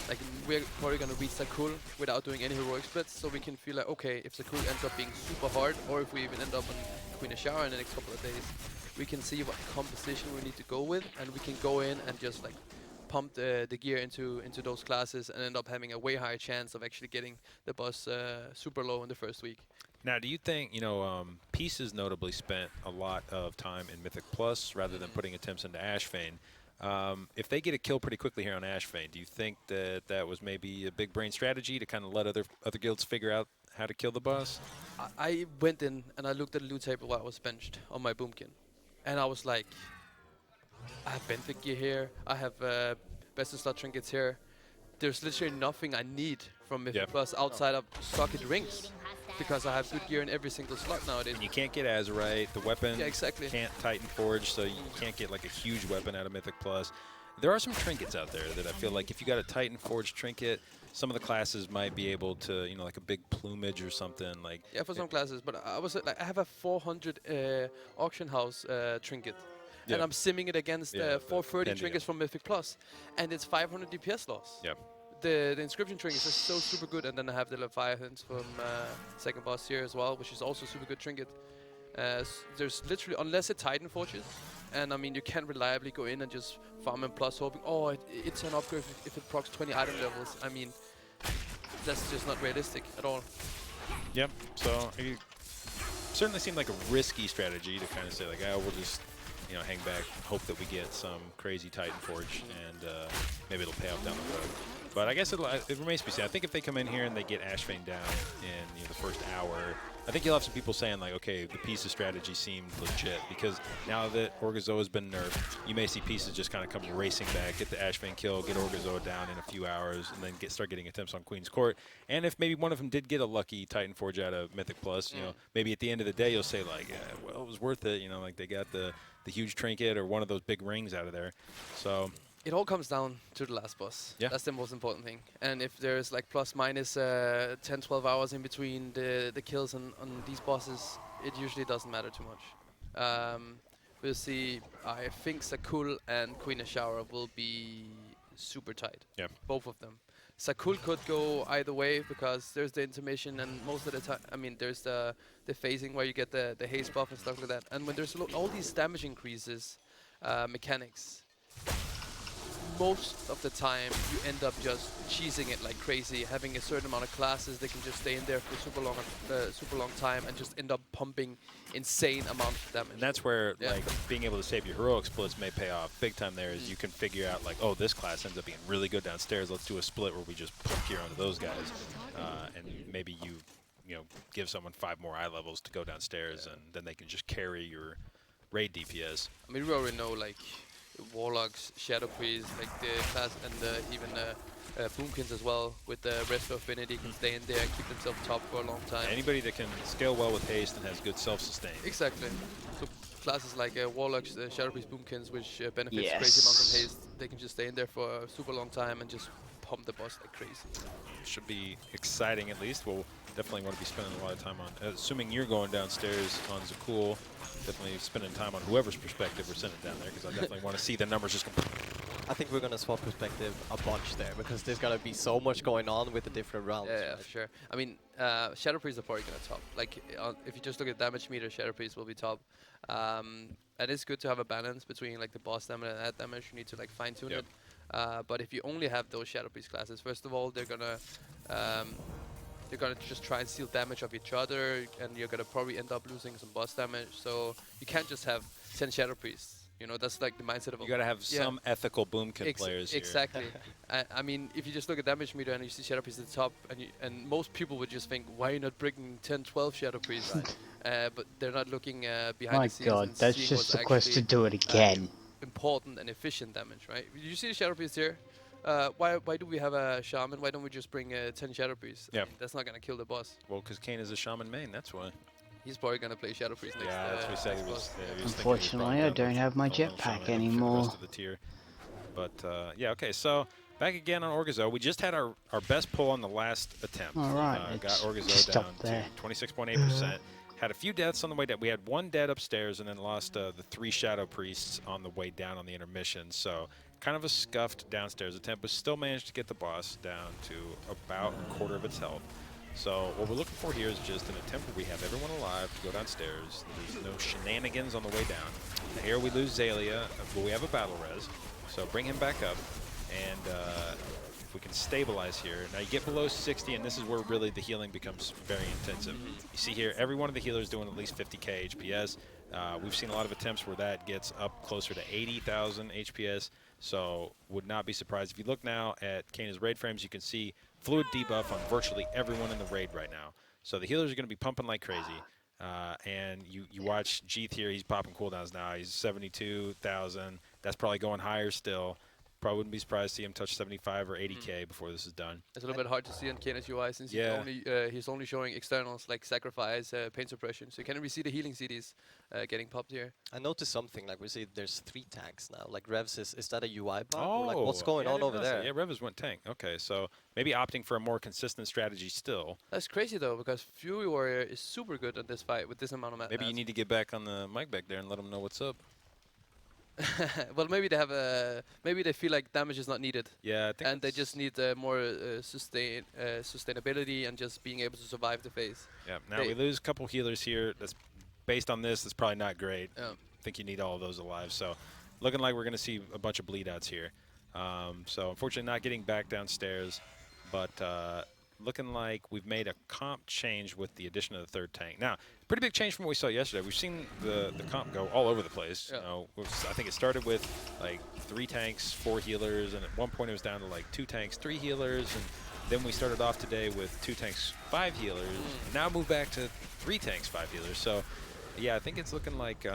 S4: Like we're probably gonna reach Sakul without doing any heroic splits, so we can feel like, okay, if Sakul ends up being super hard, or if we even end up on Queen of Shower in the next couple of days, we can see what composition we need to go with, and we can go in and just like pump the gear into those classes and end up having a way higher chance of actually getting the boss super low in the first week.
S2: now, do you think, you know, Pieces notably spent a lot of time in Mythic Plus rather than putting attempts into Ashfane. If they get a kill pretty quickly here on Ashfane, do you think that that was maybe a big brain strategy to kind of let other guilds figure out how to kill the boss?
S4: I went in and I looked at the loot table while I was benched on my Boomkin, and I was like, I have Benthic gear here, I have best in slot trinkets here. There's literally nothing I need from Mythic Plus outside of socket rings, because I have good gear in every single slot nowadays.
S2: And you can't get Azurite, the weapon
S4: exactly.
S2: can't Titan Forge, so you can't get like a huge weapon out of Mythic Plus. There are some trinkets out there that I feel like if you got a Titan Forge trinket, some of the classes might be able to, you know, like a big plumage or something. Like
S4: yeah, for some classes, but I was like, I have a 400 auction house trinket. And I'm simming it against 430 trinkets from Mythic Plus, and it's 500 DPS loss.
S2: Yep.
S4: The inscription trinkets are so super good, and then I have the Leviathans from second boss here as well, which is also super good trinket. There's literally, unless it Titan Forges, and I mean you can't reliably go in and just farm and plus hoping, oh it's an upgrade if it procs 20 item levels. I mean, that's just not realistic at all.
S2: Yep. So it certainly seemed like a risky strategy to kind of say like, oh, we'll just, you know, hang back, hope that we get some crazy Titan Forge, and maybe it'll pay off down the road. But I guess it remains to be seen. I think if they come in here and they get Ashfane down in, you know, the first hour, I think you'll have some people saying like, okay, the Pieces strategy seemed legit, because now that Orgozoa has been nerfed, you may see Pieces just kind of come racing back, get the Ashfane kill, get Orgozoa down in a few hours, and then start getting attempts on Queen's Court. And if maybe one of them did get a lucky Titan Forge out of Mythic Plus, you know, maybe at the end of the day you'll say like, yeah, well, it was worth it. You know, like they got the huge trinket or one of those big rings out of there. So
S4: it all comes down to the last boss.
S2: Yeah.
S4: That's the most important thing. And if there's like plus minus 10, 12 hours in between the kills on these bosses, it usually doesn't matter too much. We'll see. I think Sakul and Queen of Shower will be super tight.
S2: Yeah.
S4: Both of them. Sakul could go either way because there's the intermission, and most of the time, I mean, there's the phasing where you get the haste buff and stuff like that. And when there's all these damage increases mechanics, most of the time you end up just cheesing it like crazy, having a certain amount of classes that can just stay in there for super long time and just end up pumping insane amount of damage.
S2: And that's where like being able to save your heroic splits may pay off big time. There is you can figure out like, oh, this class ends up being really good downstairs, let's do a split where we just pump gear onto those guys, and maybe you know, give someone 5 more eye levels to go downstairs, and then they can just carry your raid DPS.
S4: I mean, we already know like Warlocks, Shadow Priests, like the class, and even Boomkins as well, with the rest of Affinity can stay in there and keep themselves top for a long time.
S2: Anybody that can scale well with haste and has good self-sustain.
S4: Exactly. So classes like Warlocks, Shadow Priests, Boomkins, which benefits crazy amounts from haste, they can just stay in there for a super long time and just pump the boss like crazy.
S2: Should be exciting at least. We'll definitely want to be spending a lot of time on, assuming you're going downstairs on Zakul, definitely spending time on whoever's perspective we're sending down there, because I definitely want to see the numbers just come.
S3: I think we're going to swap perspective a bunch there, because there's going to be so much going on with the different rounds.
S4: Yeah,
S3: right?
S4: for sure. I mean, Shadow Priests are probably going to top. Like, if you just look at damage meter, Shadow Priests will be top. And it's good to have a balance between like the boss damage and ad damage. You need to like fine tune it. But if you only have those Shadow Priest classes, first of all, they're gonna just try and steal damage of each other, and you're gonna probably end up losing some boss damage. So you can't just have 10 Shadow Priests. You know, that's like the mindset of
S2: you gotta have some ethical Boomkin players here.
S4: Exactly. I mean, if you just look at damage meter and you see Shadow Priests at the top, and most people would just think, why are you not bringing 10, 12 Shadow Priests? But they're not looking behind the scenes.
S1: My god, that's just a quest to do it again.
S4: Important and efficient damage, right? You see the Shadow Priest here? Why do we have a Shaman? Why don't we just bring 10 Shadow Priests?
S2: Yeah.
S4: I mean, that's not going to kill the boss.
S2: Well, because Kane is a Shaman main, that's why.
S4: He's probably going to play Shadow Priest next.
S2: Yeah, that's what he said. He was
S1: Unfortunately, I don't have my jetpack anymore.
S2: The tier. But yeah, okay. So back again on Orgozoa. We just had our best pull on the last attempt.
S1: All right,
S2: Got Orgozoa
S1: stop
S2: down
S1: there.
S2: to 26.8%. Had a few deaths on the way down. We had one dead upstairs and then lost the 3 Shadow Priests on the way down on the intermission. So kind of a scuffed downstairs attempt, but still managed to get the boss down to about a quarter of its health. So what we're looking for here is just an attempt where we have everyone alive to go downstairs. There's no shenanigans on the way down. Now here we lose Zalia, but we have a battle res. So bring him back up, and if we can stabilize here. Now you get below 60, and this is where really the healing becomes very intensive. You see here, every one of the healers doing at least 50k HPS. We've seen a lot of attempts where that gets up closer to 80,000 HPS. So would not be surprised. If you look now at Kana's raid frames, you can see fluid debuff on virtually everyone in the raid right now. So the healers are going to be pumping like crazy. And you watch Jeeth here, he's popping cooldowns now. He's 72,000. That's probably going higher still. Probably wouldn't be surprised to see him touch 75 or 80k before this is done.
S4: It's a little bit hard to see on Kana's UI since he's only showing externals like sacrifice, pain suppression. So you can't really see the healing CDs getting popped here.
S3: I noticed something, like we see there's 3 tanks now. Like Revs, is that a UI bug? Or like what's going on over there?
S2: Yeah, Revs went tank. Okay, so maybe opting for a more consistent strategy still.
S4: That's crazy though, because Fury Warrior is super good at this fight with this amount of
S2: Maybe you need to get back on the mic back there and let them know what's up.
S4: Well, maybe they have maybe they feel like damage is not needed.
S2: Yeah, I think
S4: and they just need more sustainability and just being able to survive the phase.
S2: Yeah. Now we lose a couple healers here. That's based on this. That's probably not great. I think you need all of those alive. So, looking like we're going to see a bunch of bleed outs here. So unfortunately, not getting back downstairs, but looking like we've made a comp change with the addition of the 3rd tank. Now, pretty big change from what we saw yesterday. We've seen the comp go all over the place.
S4: Yeah.
S2: You know, I think it started with like 3 tanks, 4 healers, and at one point it was down to like 2 tanks, 3 healers, and then we started off today with 2 tanks, 5 healers, and now moved back to 3 tanks, 5 healers. So, yeah, I think it's looking like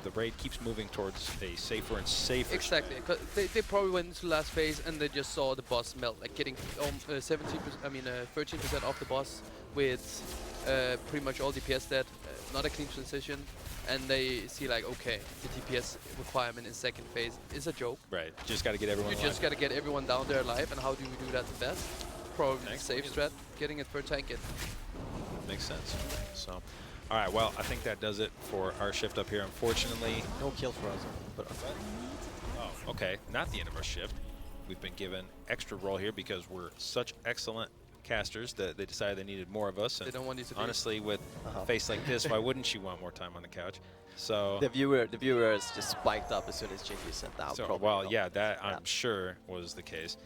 S2: the raid keeps moving towards a safer and safer.
S4: Exactly, because they probably went into the last phase and they just saw the boss melt, like getting 13% off the boss with pretty much all DPS dead, not a clean transition, and they see like, okay, the DPS requirement in 2nd phase is a joke.
S2: Right, just got to get everyone.
S4: You just got to get everyone down there alive, and how do we do that the best? Probably the safe strat, getting a 3rd tank in.
S2: Makes sense. So. All right, well, I think that does it for our shift up here. Unfortunately,
S3: no kill for us. But
S2: oh, okay, not the end of our shift. We've been given extra roll here because we're such excellent casters that they decided they needed more of us. And
S4: they don't want you to
S2: honestly, with a face like this, why wouldn't you want more time on the couch? So
S3: the viewers just spiked up as soon as Jinky said that.
S2: So, well, yeah, that I'm sure was the case.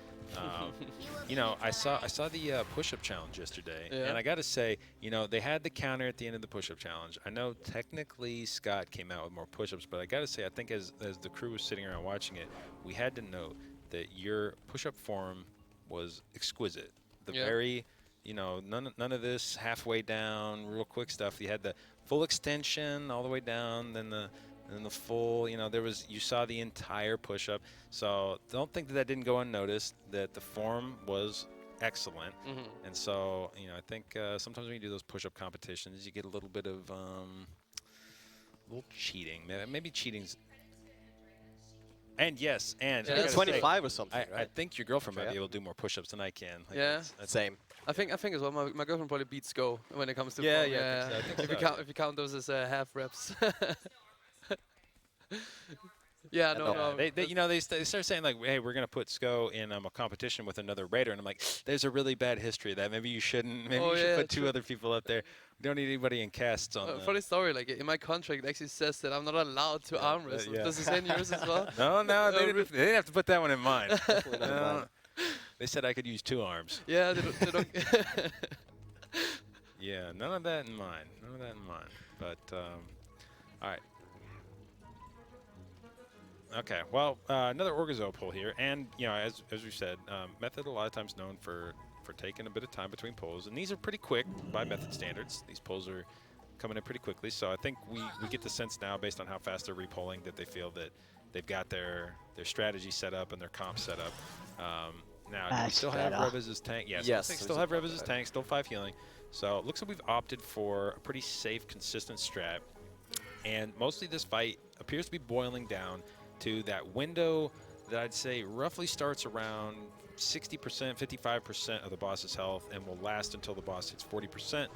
S2: You know, I saw the push-up challenge yesterday, and I got to say, you know, they had the counter at the end of the push-up challenge. I know technically Scott came out with more push-ups, but I got to say, I think as the crew was sitting around watching it, we had to note that your push-up form was exquisite. The very, you know, none of this halfway down, real quick stuff. You had the full extension all the way down, then the full, you know, you saw the entire push-up. So don't think that didn't go unnoticed, that the form was excellent. And so, you know, I think sometimes when you do those push-up competitions, you get a little bit of a little cheating. Maybe cheating's... And yes, and...
S3: Yeah, 25 or something,
S2: I think your girlfriend might be able to do more push-ups than I can. Like
S3: that's same.
S4: I think as well. My girlfriend probably beats Go when it comes to
S2: form.
S4: If you count those as half reps. Yeah, no.
S2: They you know, they start saying like, hey, we're gonna put SCO in a competition with another raider, and I'm like, there's a really bad history of that. Maybe you shouldn't. Maybe you should put 2 other people up there. We don't need anybody in casts on.
S4: Funny story. Like in my contract, it actually says that I'm not allowed to arm wrestle. Does it say in yours as well?
S2: No, they didn't have to put that one in mine. No. They said I could use 2 arms.
S4: Yeah, they don't.
S2: Yeah, none of that in mind. None of that in mind. But all right. Okay, well, another Orgozoa pull here, and you know, as we said, Method a lot of times known for taking a bit of time between pulls, and these are pretty quick by Method standards. These pulls are coming in pretty quickly, so I think we get the sense now, based on how fast they're repulling, that they feel that they've got their strategy set up and their comp set up. Now, do we still have Rev as his tank? Yes, still have Rev as his tank, still 5 healing. So it looks like we've opted for a pretty safe, consistent strat, and mostly this fight appears to be boiling down to that window that I'd say roughly starts around 60%, 55% of the boss's health and will last until the boss hits 40%,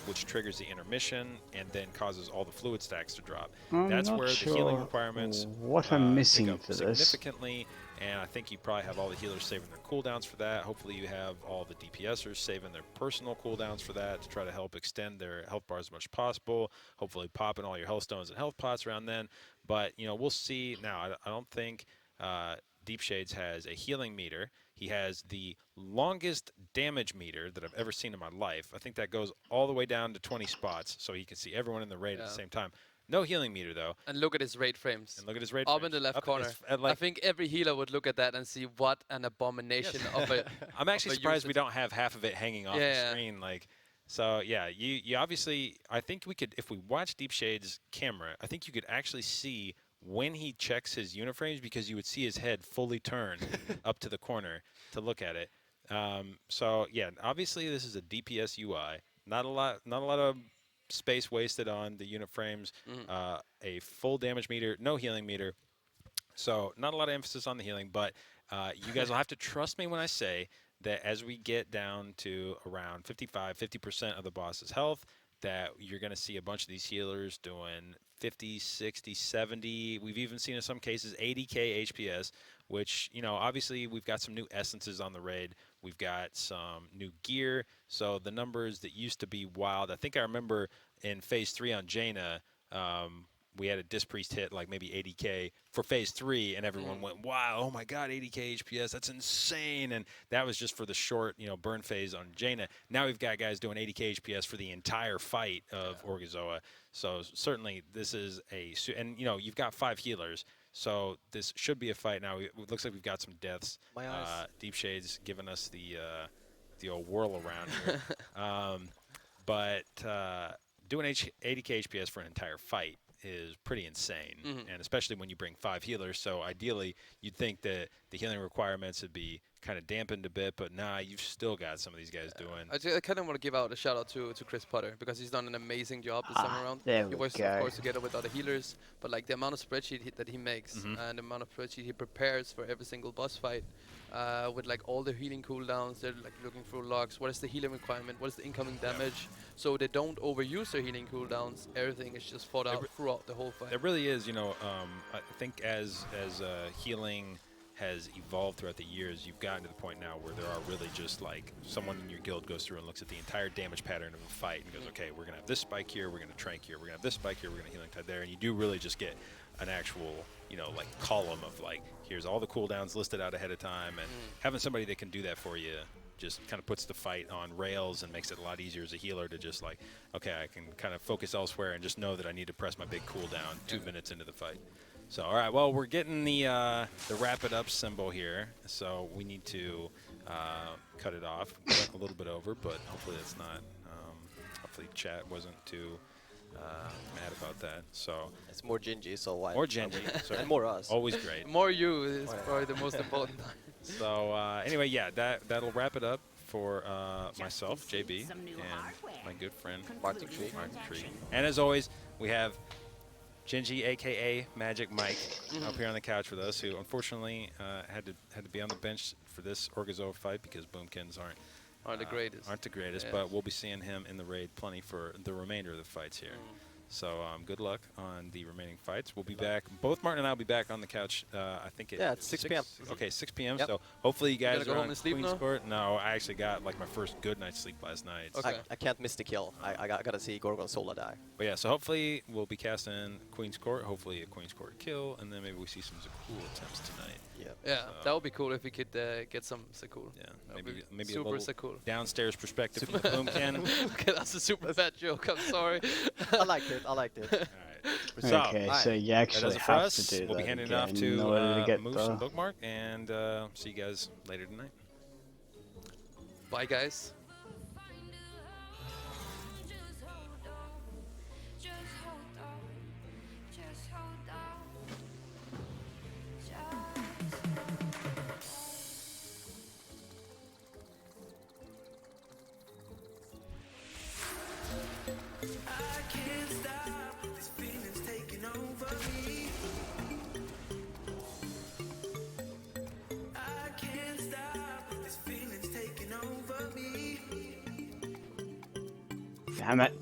S2: which triggers the intermission and then causes all the fluid stacks to drop. That's where the healing requirements
S1: what I'm missing
S2: pick up
S1: for this.
S2: significantly, and I think you probably have all the healers saving their cooldowns for that. Hopefully you have all the DPSers saving their personal cooldowns for that to try to help extend their health bars as much as possible. Hopefully popping all your health stones and health pots around then. But, you know, we'll see. Now, I don't think Deep Shades has a healing meter. He has the longest damage meter that I've ever seen in my life. I think that goes all the way down to 20 spots, so he can see everyone in the raid at the same time. No healing meter, though.
S4: And look at his raid frames.
S2: And look at his raid
S4: Up
S2: frames.
S4: in the left corner.
S2: Like,
S4: I think every healer would look at that and see what an abomination of a.
S2: I'm actually surprised we don't have half of it hanging off the screen. Like, so yeah, you obviously. I think we could, if we watch Deep Shade's camera, I think you could actually see when he checks his unit frames, because you would see his head fully turn up to the corner to look at it. So yeah, obviously this is a DPS UI. Not a lot of space wasted on the unit frames. A full damage meter, no healing meter. So not a lot of emphasis on the healing, but you guys will have to trust me when I say that as we get down to around 50% of the boss's health, that you're going to see a bunch of these healers doing 50, 60, 70. We've even seen in some cases 80k HPS, which, you know, obviously we've got some new essences on the raid. We've got some new gear. So the numbers that used to be wild, I think I remember in Phase 3 on Jaina, we had a Disc Priest hit like maybe 80k for Phase 3, and everyone went, wow, oh my god, 80k HPS, that's insane. And that was just for the short, you know, burn phase on Jaina. Now we've got guys doing 80k HPS for the entire fight of Orgozoa. So certainly this is and you know, you've got 5 healers, so this should be a fight. Now it looks like we've got some deaths. Deep Shade's giving us the old whirl around here. But doing 80k HPS for an entire fight is pretty insane, and especially when you bring 5 healers. So ideally, you'd think that the healing requirements would be kind of dampened a bit, but nah, you've still got some of these guys doing.
S4: I kind of want to give out a shout out to Chris Potter, because he's done an amazing job this time around.
S1: There
S4: he
S1: we
S4: works,
S1: go.
S4: of course, together with other healers, but like the amount of spreadsheet that he makes and the amount of spreadsheet he prepares for every single boss fight, with like all the healing cooldowns. They're like looking through logs. What is the healing requirement? What is the incoming damage? So they don't overuse their healing cooldowns. Everything is just thought out throughout the whole fight.
S2: It really is, you know. I think as healing has evolved throughout the years, you've gotten to the point now where there are really just like someone in your guild goes through and looks at the entire damage pattern of a fight and goes, okay, we're gonna have this spike here, we're gonna trank here, we're gonna have this spike here, we're gonna healing tide there, and you do really just get an actual, you know, like column of like, here's all the cooldowns listed out ahead of time, and having somebody that can do that for you just kind of puts the fight on rails and makes it a lot easier as a healer to just like, okay, I can kind of focus elsewhere and just know that I need to press my big cooldown 2 minutes into the fight. So, all right, well, we're getting the wrap it up symbol here, so we need to cut it off. Went a little bit over, but hopefully that's not. Hopefully chat wasn't too mad about that. So
S3: it's more Gingy, so why?
S2: More Gingy,
S3: and more us.
S2: Always great.
S4: More you is probably the most important.
S2: So anyway, yeah, that'll wrap it up for myself, JB, and my good friend Martin Tree. And as always, we have Gingy, aka Magic Mike, up here on the couch with us, who unfortunately had to be on the bench for this Orgozoa fight because Boomkins aren't the greatest. But we'll be seeing him in the raid plenty for the remainder of the fights here. So good luck on the remaining fights. We'll be back. Both Martin and I will be back on the couch. I think at
S3: 6 p.m.
S2: Okay, 6 p.m. Yep. So hopefully you guys
S4: go
S2: are
S4: home
S2: on
S4: and sleep
S2: Queen's
S4: now?
S2: Court. No, I actually got like my first good night's sleep last night.
S4: Okay.
S3: I can't miss the kill. I gotta see Gorgonzola die.
S2: But yeah, so hopefully we'll be casting Queen's Court. Hopefully a Queen's Court kill, and then maybe we see some Zakul attempts tonight.
S4: Yeah,
S2: So
S4: that would be cool if we could get some Zakul.
S2: yeah,
S4: That would
S2: maybe
S4: be
S2: a
S4: super
S2: little
S4: Zakul.
S2: downstairs perspective from the Boomkin.
S4: Okay, that's a super bad joke. I'm sorry.
S3: I liked it.
S2: All right.
S1: Okay, so you
S2: That
S1: actually
S2: does it for
S1: have
S2: us.
S1: to do
S2: We'll be
S1: that
S2: handing it
S1: again
S2: off
S1: in order to
S2: to
S1: get
S2: Moose
S1: the...
S2: and Bookmark, and see you guys later tonight.
S4: Bye, guys.
S1: Damn it.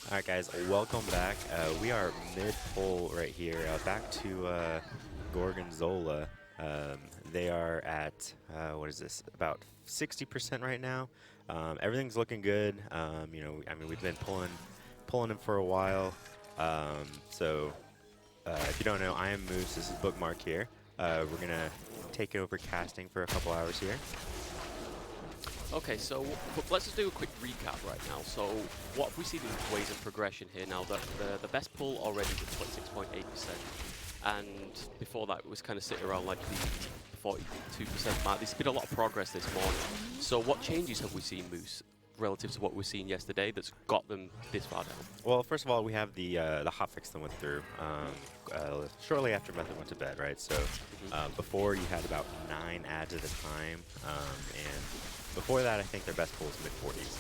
S5: Alright guys, welcome back. We are mid-poll right here, back to Gorgonzola. They are at, what is this, about 60% right now. Everything's looking good. You know, I mean, we've been pulling him for a while. So, if you don't know, I am Moose. This is Bookmark here. We're going to take over casting for a couple hours here.
S6: Okay, so let's just do a quick recap right now. So what have we seen in ways of progression here now? That the best pull already is 26.8%, and before that it was kind of sitting around like the 42% mark. There's been a lot of progress this morning. So what changes have we seen, Moose, relative to what we were seeing yesterday that's got them this far down?
S5: Well, first of all, we have the hotfix that went through shortly after Method went to bed, right? So before you had about 9 ads at a time, and before that, I think their best pull was mid-40s.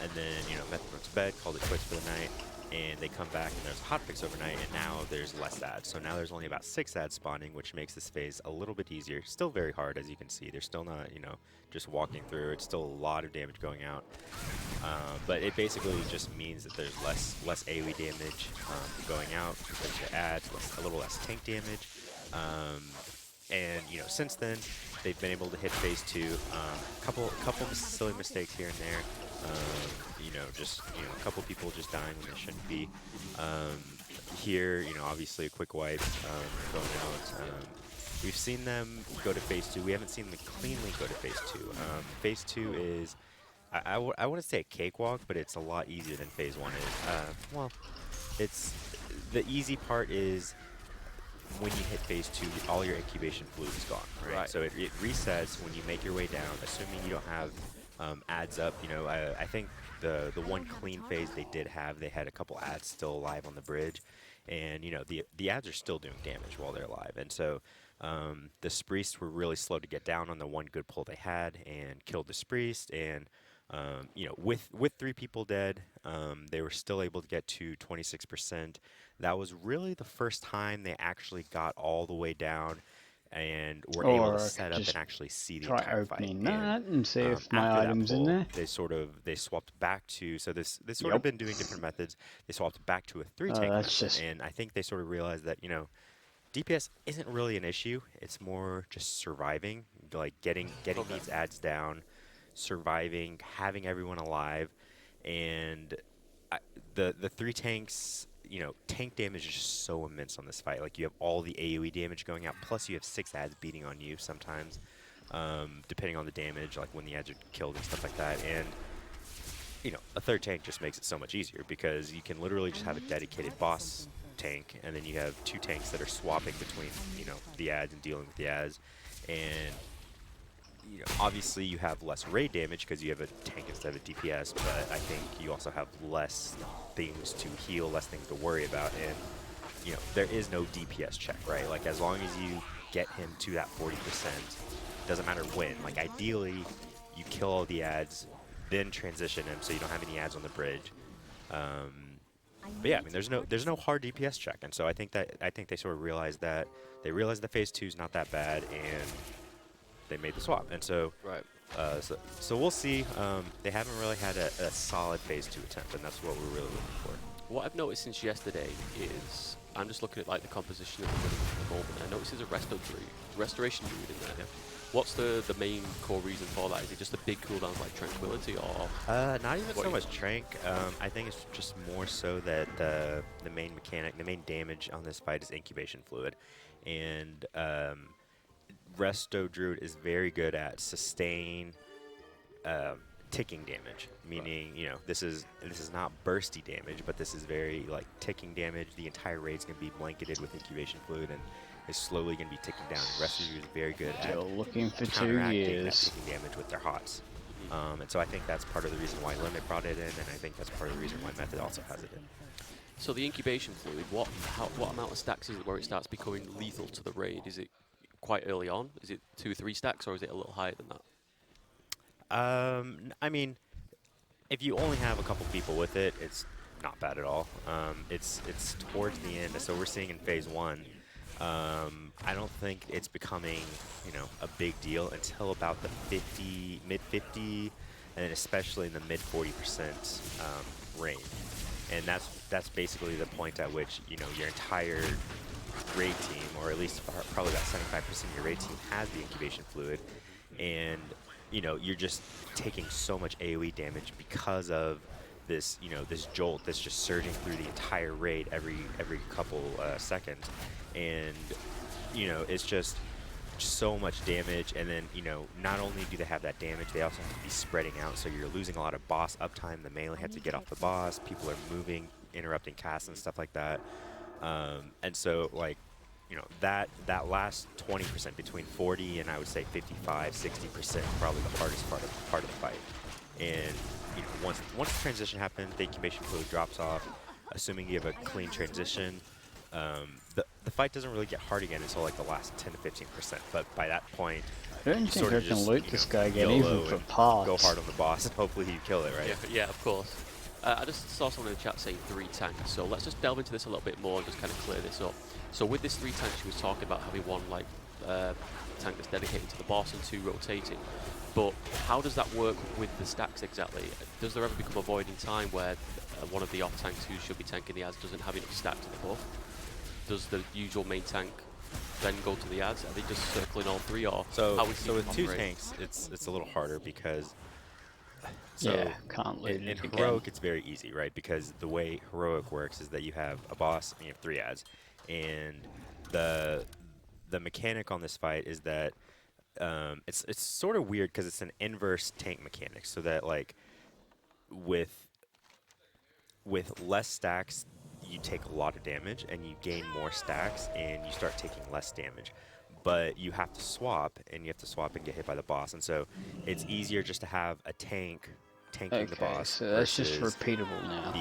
S5: And then, you know, Method went to bed, called it quits for the night, and they come back and there's a hotfix overnight, and now there's less ads. So now there's only about 6 ads spawning, which makes this phase a little bit easier. Still very hard, as you can see. They're still not, you know, just walking through. It's still a lot of damage going out. But it basically just means that there's less AoE damage going out because of the ads, a little less tank damage. And, you know, since then, they've been able to hit phase 2. Couple silly mistakes here and there. You know, just, you know, a couple people just dying when they shouldn't be. Here, you know, obviously a quick wipe going out. We've seen them go to phase 2. We haven't seen them cleanly go to phase 2. Phase 2 is, I wouldn't say a cakewalk, but it's a lot easier than phase 1 is. Well, it's, the easy part is when you hit phase 2, all your incubation fluid is gone, right? So it resets when you make your way down, assuming you don't have ads up. You know, I think the one clean phase they did have, they had a couple ads still alive on the bridge, and you know the ads are still doing damage while they're alive, and so the Sprees were really slow to get down on the one good pull they had and killed the Sprees, and you know, with 3 people dead, they were still able to get to 26%. That was really the first time they actually got all the way down and were able to set up and actually see the entire fight.
S1: And see if my item's in there.
S5: They swapped back to, so they sort of been doing different methods. They swapped back to a 3 tank method, and I think they sort of realized that, you know, DPS isn't really an issue. It's more just surviving, like getting these ads down, surviving, having everyone alive, and the 3 tanks. You know, tank damage is just so immense on this fight. Like, you have all the AoE damage going out, plus you have 6 ads beating on you sometimes, depending on the damage, like when the ads are killed and stuff like that. And you know, a 3rd tank just makes it so much easier because you can literally just have a dedicated boss tank, and then you have 2 tanks that are swapping between, you know, the ads and dealing with the ads. And you know, obviously you have less raid damage because you have a tank instead of a DPS, but I think you also have less things to heal, less things to worry about, and you know, there is no DPS check, right? Like, as long as you get him to that 40%, doesn't matter when. Like, ideally, you kill all the ads, then transition him so you don't have any ads on the bridge. But yeah, I mean, there's no hard DPS check, and so I think they sort of realized that the phase 2 is not that bad, and they made the swap. And so so we'll see. They haven't really had a solid phase 2 attempt, and that's what we're really looking for.
S6: What I've noticed since yesterday is I'm just looking at like the composition of the building at the moment. I notice there's a restoration druid in there.
S5: Yeah.
S6: What's the main core reason for that? Is it just a big cooldown like Tranquility, or
S5: not even so much Trank. I think it's just more so that the main mechanic, the main damage on this fight is incubation fluid, and Resto Druid is very good at sustain ticking damage, meaning, you know, this is not bursty damage, but this is very like ticking damage. The entire raid's gonna be blanketed with incubation fluid and is slowly gonna be ticking down. Resto Druid is very good at
S1: looking for 2
S5: counteracting that
S1: years.
S5: ticking damage with their hots. And so I think that's part of the reason why Limit brought it in, and I think that's part of the reason why Method also has it in.
S6: so the incubation fluid? What amount of stacks is it where it starts becoming lethal to the raid? Is it quite early on? Is it 2-3 stacks, or is it a little higher than that?
S5: I mean, if you only have a couple people with it, it's not bad at all. It's towards the end, so we're seeing in phase 1. I don't think it's becoming, you know, a big deal until about the mid 50, and especially in the mid 40% range. And that's basically the point at which, you know, your entire raid team, or at least probably about 75% of your raid team, has the incubation fluid, and you know, you're just taking so much AoE damage because of this, you know, this jolt that's just surging through the entire raid every couple seconds, and you know, it's just so much damage. And then, you know, not only do they have that damage, they also have to be spreading out, so you're losing a lot of boss uptime. The melee have to get off the boss, people are moving, interrupting casts and stuff like that, and so, like, you know, that last 20% between 40 and I would say 55, 60%, probably the hardest part of the fight. And you know, once the transition happens, the incubation fluid drops off. Assuming you have a clean transition, the fight doesn't really get hard again until like the last 10 to 15%. But by that point,
S1: I don't
S5: you
S1: think
S5: sort
S1: I
S5: of
S1: can
S5: just,
S1: loot
S5: you
S1: this
S5: know,
S1: guy again,
S5: YOLO
S1: even for
S5: and
S1: parts.
S5: go hard on the boss, and hopefully you kill it, right?
S6: Yeah, of course. I just saw someone in the chat saying 3 tanks, so let's just delve into this a little bit more and just kind of clear this up. So with this 3 tanks, she was talking about having one like tank that's dedicated to the boss and 2 rotating. But how does that work with the stacks exactly? Does there ever become a void in time where one of the off tanks who should be tanking the ads doesn't have enough stacks to the buff? Does the usual main tank then go to the ads? Are they just circling all 3, or
S5: So
S6: how we see
S5: with 2
S6: raid?
S5: tanks, it's a little harder because
S1: Can't loot
S5: in
S1: it again.
S5: Heroic it's very easy, right? Because the way Heroic works is that you have a boss and you have 3 ads, and the mechanic on this fight is that it's sort of weird because it's an inverse tank mechanic, so that like with less stacks you take a lot of damage, and you gain more stacks and you start taking less damage. But you have to swap, and get hit by the boss, and so it's easier just to have a tank tanking the boss
S1: so that's just
S5: versus
S1: repeatable now.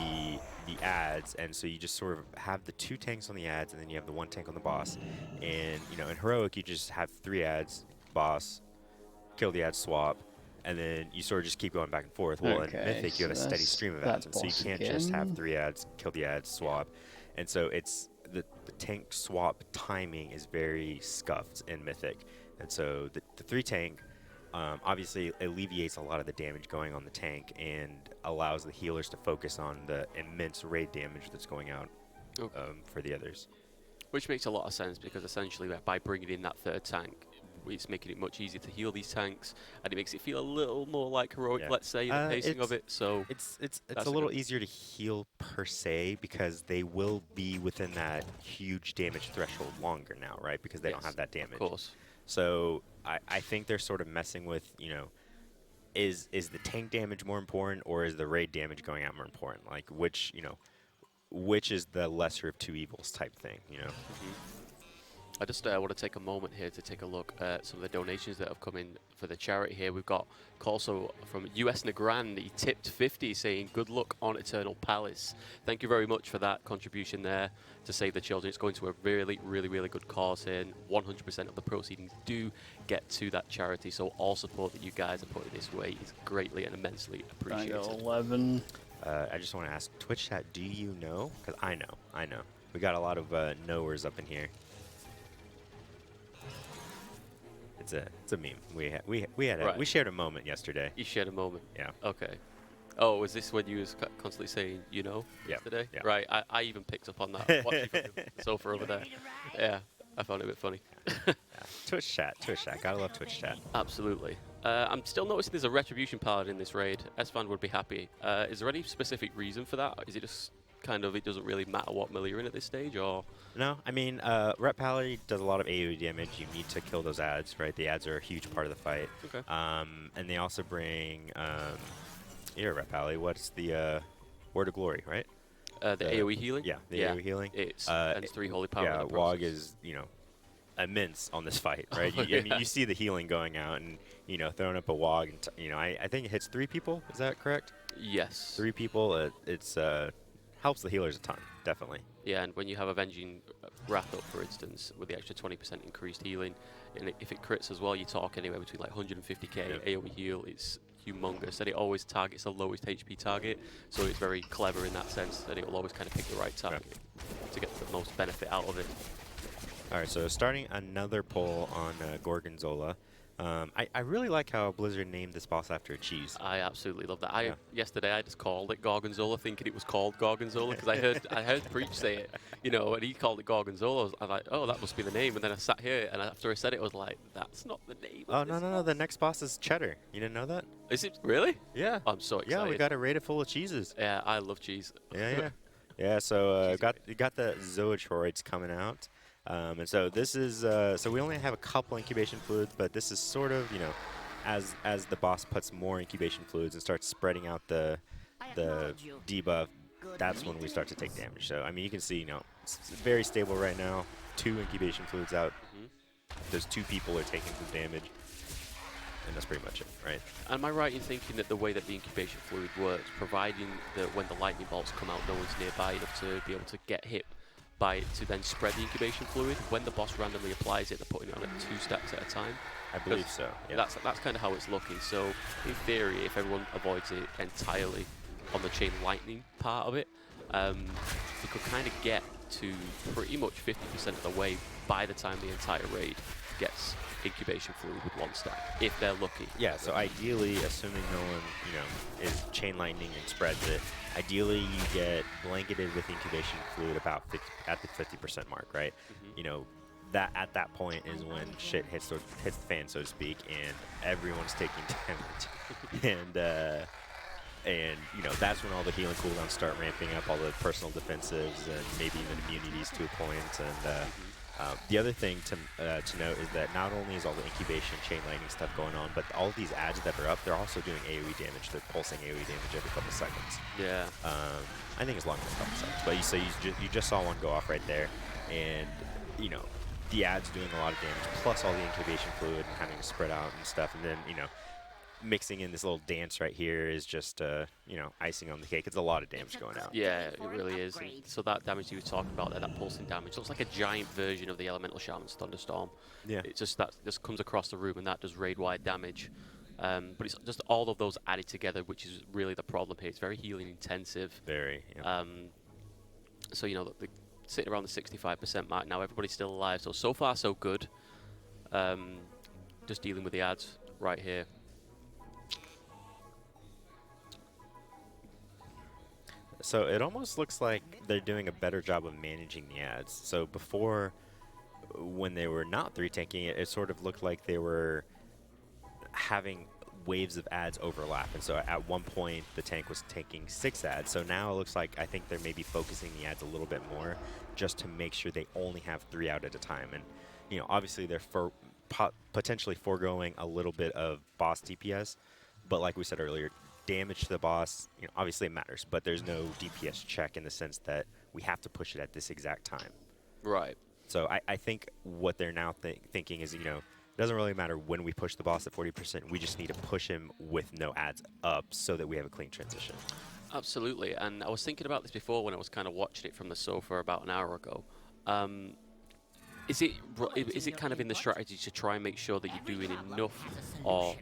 S5: the ads. And so you just sort of have the 2 tanks on the ads, and then you have the 1 tank on the boss. And you know, in Heroic you just have 3 ads, boss, kill the ads, swap, and then you sort of just keep going back and forth. Well, in Mythic you have a steady stream of ads, and so you can't just have 3 ads, kill the ads, swap. And so it's the tank swap timing is very scuffed in Mythic. And so the 3 tank obviously alleviates a lot of the damage going on the tank and allows the healers to focus on the immense raid damage that's going out for the others.
S6: Which makes a lot of sense because essentially by bringing in that third tank, it's making it much easier to heal these tanks, and it makes it feel a little more like heroic, let's say, the pacing of it. So
S5: it's a little easier to heal per se because they will be within that huge damage threshold longer now, right? Because they don't have that damage.
S6: Of course.
S5: So I think they're sort of messing with, you know, is the tank damage more important or is the raid damage going out more important? Like which, you know, which is the lesser of two evils type thing, you know?
S6: I just want to take a moment here to take a look at some of the donations that have come in for the charity here. We've got also from US Negran, he tipped 50 saying, good luck on Eternal Palace. Thank you very much for that contribution there to save the children. It's going to a really, really, really good cause here, and 100% of the proceedings do get to that charity. So all support that you guys are putting this way is greatly and immensely appreciated.
S1: 11.
S5: I just want to ask Twitch chat, do you know? Because I know. We got a lot of knowers up in here. It's a meme. We shared a moment yesterday.
S6: You shared a moment.
S5: Yeah.
S6: Okay. Oh, was this when you was constantly saying, you know, yesterday?
S5: Yeah.
S6: Right. I even picked up on that. Watching from the sofa over there. Yeah. I found it a bit funny.
S5: Yeah. Twitch chat. Gotta love Twitch chat.
S6: Absolutely. I'm still noticing there's a Retribution Paladin in this raid. S-Fan would be happy. Is there any specific reason for that? Is it just kind of, it doesn't really matter what mill you're in at this stage, or?
S5: No, I mean, Rep Pally does a lot of AoE damage. You need to kill those ads, right? The ads are a huge part of the fight.
S6: Okay.
S5: And they also bring, here, Rep Pally, what's the Word of Glory, right?
S6: The AoE healing?
S5: Yeah, the AoE healing.
S6: It's spends 3 holy power.
S5: Yeah, WoG is, you know, immense on this fight, right? I mean, you see the healing going out and, you know, throwing up a WoG. And you know, I think it hits 3 people. Is that correct?
S6: Yes.
S5: 3 people. It's helps the healers a ton, definitely.
S6: Yeah, and when you have Avenging Wrath up, for instance, with the extra 20% increased healing, and if it crits as well, you talk anywhere between like 150k AoE heal. It's humongous, and it always targets the lowest HP target, so it's very clever in that sense that it will always kind of pick the right target to get the most benefit out of it.
S5: All right, so starting another poll on Gorgonzola. I really like how Blizzard named this boss after a cheese.
S6: I absolutely love that. Yesterday I just called it Gorgonzola, thinking it was called Gorgonzola because I heard Preach say it, you know, and he called it Gorgonzola. I was like, oh, that must be the name. And then I sat here, and after I said it, I was like, that's not the name.
S5: Oh no! The next boss is Cheddar. You didn't know that?
S6: Is it really?
S5: Yeah.
S6: I'm so excited.
S5: Yeah, we got a raid full of cheeses.
S6: Yeah, I love cheese.
S5: Yeah. So you got the Zootroids coming out. And so this is so we only have a couple incubation fluids, but this is sort of, you know, as the boss puts more incubation fluids and starts spreading out the debuff, that's when we start to take damage. So I mean, you can see, you know, it's very stable right now. 2 incubation fluids out. Those 2 people are taking some damage, and that's pretty much it, right?
S6: Am I right in thinking that the way that the incubation fluid works, providing that when the lightning bolts come out, no one's nearby enough to be able to get hit by it to then spread the incubation fluid, when the boss randomly applies it, they're putting it on at 2 stacks at a time?
S5: I believe so. Yeah.
S6: That's kind of how it's looking. So in theory, if everyone avoids it entirely on the chain lightning part of it, you could kind of get to pretty much 50% of the way by the time the entire raid gets incubation fluid with 1 stack, if they're lucky.
S5: Yeah, so ideally, assuming no one, you know, is chain lightning and spreads it, ideally you get blanketed with incubation fluid about at the 50% mark, right? You know, that at that point is when shit hits the fan, so to speak, and everyone's taking damage. And you know, that's when all the healing cooldowns start ramping up, all the personal defensives and maybe even immunities to a point. And the other thing to note is that not only is all the incubation chain lightning stuff going on, but all of these ads that are up, they're also doing AoE damage. They're pulsing AoE damage every couple seconds.
S6: Yeah.
S5: I think it's longer than a couple seconds, but you just saw one go off right there, and you know, the ads doing a lot of damage, plus all the incubation fluid and having to spread out and stuff, and then, you know, mixing in this little dance right here is just, you know, icing on the cake. It's a lot of damage going out.
S6: Yeah, it really is. And so that damage you were talking about there, that pulsing damage, looks like a giant version of the Elemental Shaman's Thunderstorm. Yeah. It's just that just comes across the room and that does raid-wide damage. But it's just all of those added together, which is really the problem here. It's very healing intensive.
S5: Very, yeah.
S6: So, you know, sitting around the 65% mark now, everybody's still alive. So far, so good. Just dealing with the ads right here.
S5: So it almost looks like they're doing a better job of managing the ads. So before, when they were not 3-tanking it, it sort of looked like they were having waves of ads overlap. And so at one point, the tank was taking 6 ads. So now it looks like I think they're maybe focusing the ads a little bit more just to make sure they only have 3 out at a time. And, you know, obviously they're potentially foregoing a little bit of boss DPS. But like we said earlier, damage to the boss, you know, obviously it matters, but there's no DPS check in the sense that we have to push it at this exact time.
S6: Right.
S5: So I think what they're now thinking is, you know, it doesn't really matter when we push the boss at 40%. We just need to push him with no ads up so that we have a clean transition.
S6: Absolutely. And I was thinking about this before when I was kind of watching it from the sofa about an hour ago. Is it kind of in the strategy to try and make sure that you're doing enough or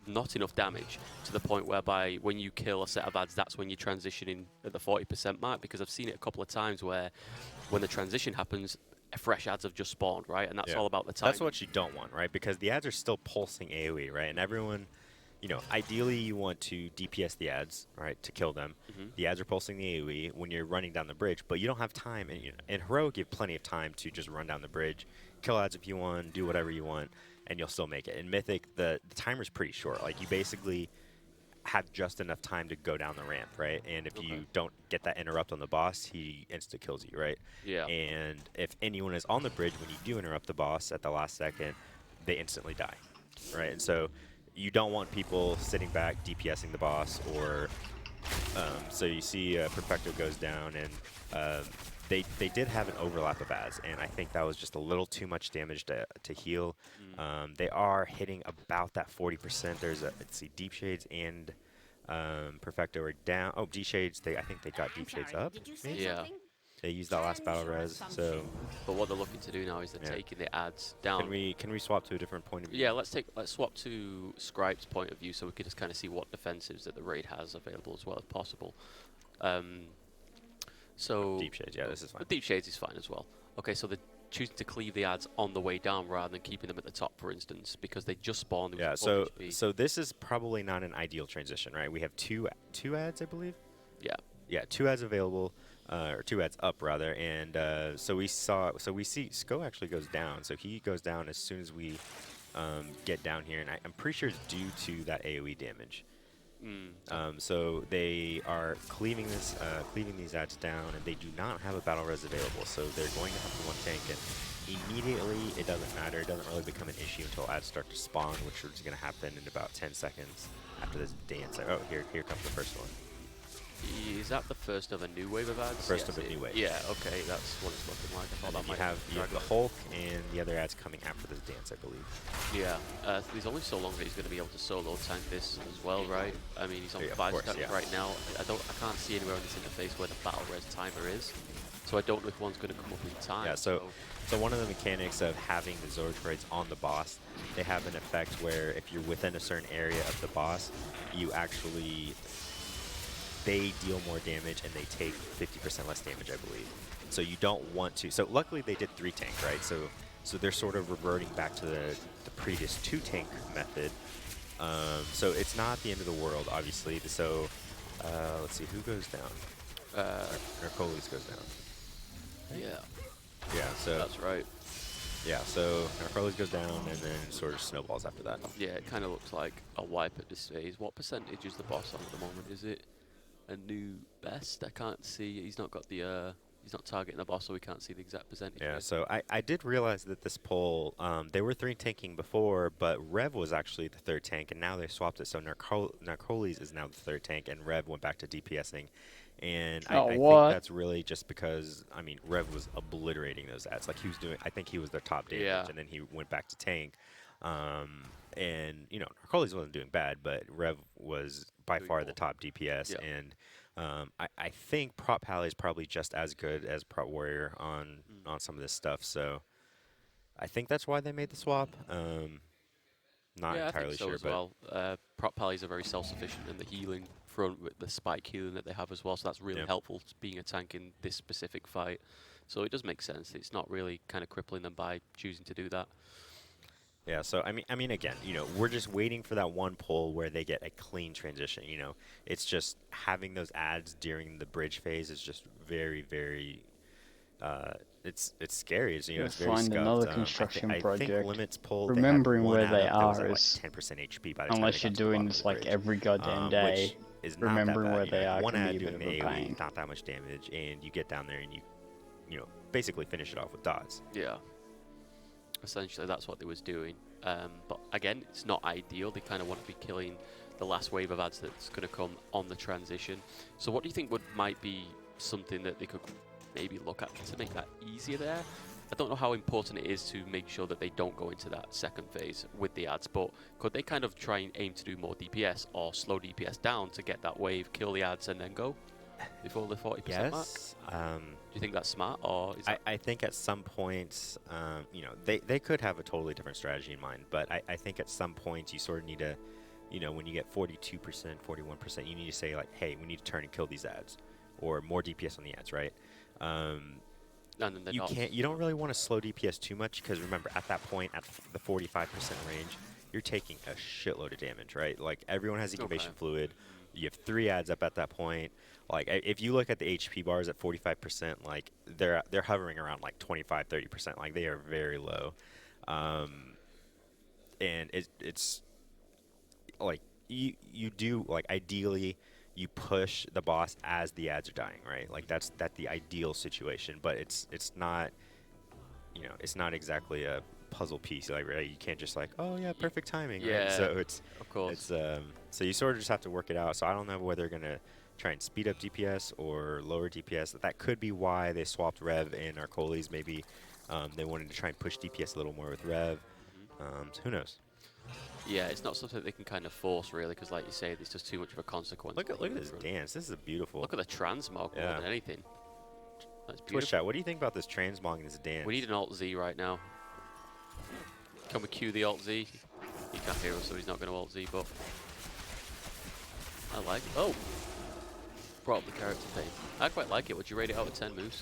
S6: not enough damage to the point whereby when you kill a set of ads, that's when you're transitioning at the 40% mark? Because I've seen it a couple of times where when the transition happens, fresh ads have just spawned, right? And that's all about the time.
S5: That's what you don't want, right? Because the ads are still pulsing AoE, right? And everyone, you know, ideally you want to DPS the ads, right, to kill them. The ads are pulsing the AoE when you're running down the bridge, but you don't have time. And, you know, in Heroic, you have plenty of time to just run down the bridge, kill ads if you want, do whatever you want, and you'll still make it. In Mythic, the timer's pretty short. Like, you basically have just enough time to go down the ramp, right? And if you don't get that interrupt on the boss, he insta-kills you, right?
S6: Yeah.
S5: And if anyone is on the bridge when you do interrupt the boss at the last second, they instantly die, right? And so you don't want people sitting back DPSing the boss, or so you see Perfecto goes down, and they did have an overlap of ads, and I think that was just a little too much damage to heal. They are hitting about that 40%. There's let's see, Deep Shades and Perfecto are down. Oh, Deep Shades, I think they got Deep Shades up. Maybe?
S6: Yeah.
S5: They used that last battle res, so.
S6: But what they're looking to do now is they're taking the ads down.
S5: Can we swap to a different point of view?
S6: Yeah, let's swap to Scribe's point of view so we can just kind of see what defensives that the raid has available as well as possible. So
S5: Deep Shades, yeah, this is fine.
S6: Deep Shades is fine as well. Okay, so they're choosing to cleave the ads on the way down rather than keeping them at the top, for instance, because they just spawned.
S5: Yeah, so this is probably not an ideal transition, right? We have two ads, I believe.
S6: Yeah.
S5: Yeah, 2 ads available, or 2 ads up rather, and so we see Sko actually goes down. So he goes down as soon as we get down here, and I'm pretty sure it's due to that AoE damage. So they are cleaving these ads down, and they do not have a battle res available. So they're going to have to one tank, and immediately it doesn't matter. It doesn't really become an issue until ads start to spawn, which is going to happen in about 10 seconds after this dance. Oh, here comes the first one.
S6: Is that the first of a new wave of ads?
S5: First of a new wave.
S6: Yeah, okay, that's what it's looking like. I thought that might
S5: you have the Hulk and the other ads coming after this dance, I believe.
S6: Yeah, there's only so long that he's going to be able to solo tank this as well, right? I mean, he's on 5 stacks right now. I can't see anywhere on this interface where the battle res timer is, so I don't know if one's going to come up in time.
S5: Yeah, so one of the mechanics of having the Zord droids on the boss, they have an effect where if you're within a certain area of the boss, you actually. They deal more damage and they take 50% less damage, I believe. So you don't want to. So luckily they did 3 tank, right? So they're sort of reverting back to the previous 2 tank method. So it's not the end of the world, obviously. So let's see, who goes down? Narcoles goes down.
S6: Yeah.
S5: Yeah. So
S6: that's right.
S5: Yeah. So Narcoles goes down and then sort of snowballs after that.
S6: Yeah, it kind of looks like a wipe at this phase. What percentage is the boss on at the moment? Is it a new best? I can't see. He's not got the. He's not targeting the boss, so we can't see the exact percentage.
S5: Yeah. So I did realize that this poll, they were 3 tanking before, but Rev was actually the 3rd tank, and now they swapped it. So Narcoles is now the 3rd tank, and Rev went back to DPSing. And I think that's really just because, I mean, Rev was obliterating those ads. Like, he was doing, I think he was their top damage, and then he went back to tank. And, you know, Narcoles wasn't doing bad, but Rev was by far the top DPS. Yeah. And I think Prop Pally is probably just as good as Prop Warrior on some of this stuff. So I think that's why they made the swap. Not entirely
S6: I think so
S5: sure.
S6: As well. Prop Pallies are very self-sufficient in the healing front with the spike healing that they have as well. So that's really helpful being a tank in this specific fight. So it does make sense. It's not really kind of crippling them by choosing to do that.
S5: Yeah, so I mean, again, you know, we're just waiting for that one pull where they get a clean transition. You know, it's just having those ads during the bridge phase is just very, very. It's scary. It's, you know,
S1: Gotta
S5: it's very
S1: find
S5: scuffed.
S1: another construction
S5: I think
S1: project.
S5: Limits pull.
S1: Remembering
S5: they
S1: where
S5: had one
S1: they
S5: ad up that was
S1: are
S5: at,
S1: is,
S5: like 10% HP by the time
S1: unless
S5: they
S1: you're
S5: got to the
S1: doing
S5: bottom of
S1: this
S5: the
S1: like
S5: bridge,
S1: every goddamn day,
S5: which is not
S1: remembering
S5: that bad.
S1: where
S5: You
S1: they
S5: know,
S1: are
S5: one
S1: can be
S5: ad
S1: a bit
S5: doing
S1: of
S5: the
S1: a
S5: AoE,
S1: pain.
S5: not that much damage, and you get down there and you know, basically finish it off with dots.
S6: Yeah. Essentially, that's what they was doing. But again, it's not ideal. They kind of want to be killing the last wave of ads that's going to come on the transition. So what do you think might be something that they could maybe look at to make that easier there? I don't know how important it is to make sure that they don't go into that second phase with the ads, but could they kind of try and aim to do more DPS or slow DPS down to get that wave, kill the ads, and then go before the 40% mark?
S5: Yes.
S6: Do you think that's smart, or is that
S5: I think at some points, you know, they could have a totally different strategy in mind, but I think at some points you sort of need to, you know, when you get 42%, 41%, you need to say, like, hey, we need to turn and kill these ads, or more DPS on the ads, right?
S6: and then
S5: You don't really want to slow DPS too much, because remember, at that point, at the 45% range, you're taking a shitload of damage, right? Like, everyone has incubation fluid. You have 3 ads up at that point. Like, if you look at the HP bars at 45%, like, they're hovering around like 25, 30%. Like, they are very low. And it's like you do, like, ideally you push the boss as the ads are dying, right? Like, that's the ideal situation, but it's not, you know, it's not exactly a puzzle piece, like, right? You can't just like, oh yeah, perfect timing, right?
S6: Yeah,
S5: So it's,
S6: of course.
S5: it's so you sort of just have to work it out. So I don't know whether they're gonna try and speed up DPS or lower DPS. That could be why they swapped Rev and Arcoles. Maybe they wanted to try and push DPS a little more with Rev. So who knows?
S6: Yeah, it's not something they can kind of force, really, because, like you say, there's just too much of a consequence.
S5: Look at this dance. This is a beautiful.
S6: Look at the transmog more than anything. That's beautiful.
S5: Twitch chat, what do you think about this transmog and this dance?
S6: We need an Alt Z right now. Can we cue the Alt Z? He can't hear us, so he's not going to Alt Z, but I like it. Oh! Brought up the character pain. I quite like it. Would you rate it out of 10, Moose?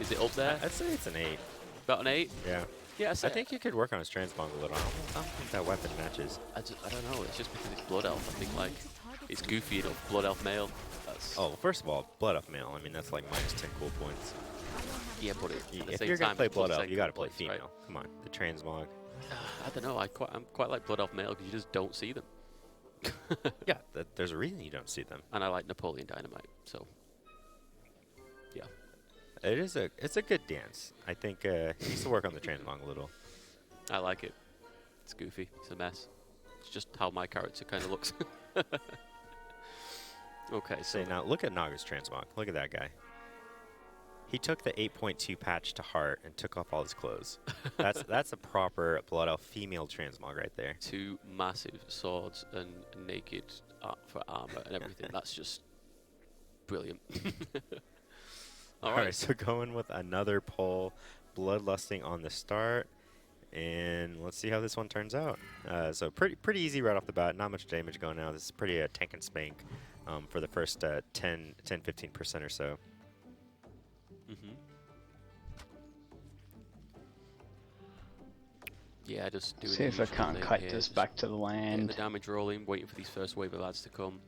S6: Is it up there?
S5: I'd say it's an 8.
S6: About an 8?
S5: Yeah.
S6: Yeah,
S5: I think you could work on his transmog a little. I don't think that weapon matches.
S6: I don't know. It's just because it's Blood Elf. I think, like, it's goofy enough. Blood Elf male. That's
S5: Oh, first of all, Blood Elf male. I mean, that's like minus 10 cool points.
S6: yeah, but
S5: If you're gonna play Blood Elf, you gotta play female. Right? Come on, the transmog.
S6: I don't know. I'm quite like Blood Elf male because you just don't see them.
S5: Yeah, there's a reason you don't see them.
S6: And I like Napoleon Dynamite, so yeah.
S5: It's a good dance. I think he needs to work on the transmog a little.
S6: I like it. It's goofy. It's a mess. It's just how my character kind of looks. Okay, so
S5: now look at Naga's transmog. Look at that guy. He took the 8.2 patch to heart and took off all his clothes. That's a proper Blood Elf female transmog right there.
S6: 2 massive swords and naked for armor and everything. That's just brilliant.
S5: All right, so going with another pull, Bloodlusting on the start, and let's see how this one turns out. So pretty easy right off the bat. Not much damage going out. This is pretty tank and spank for the first 10-15% or so.
S6: Yeah, just doing
S1: See if I can't kite this back to the land.
S6: The damage rolling, waiting for these first wave of ads to come.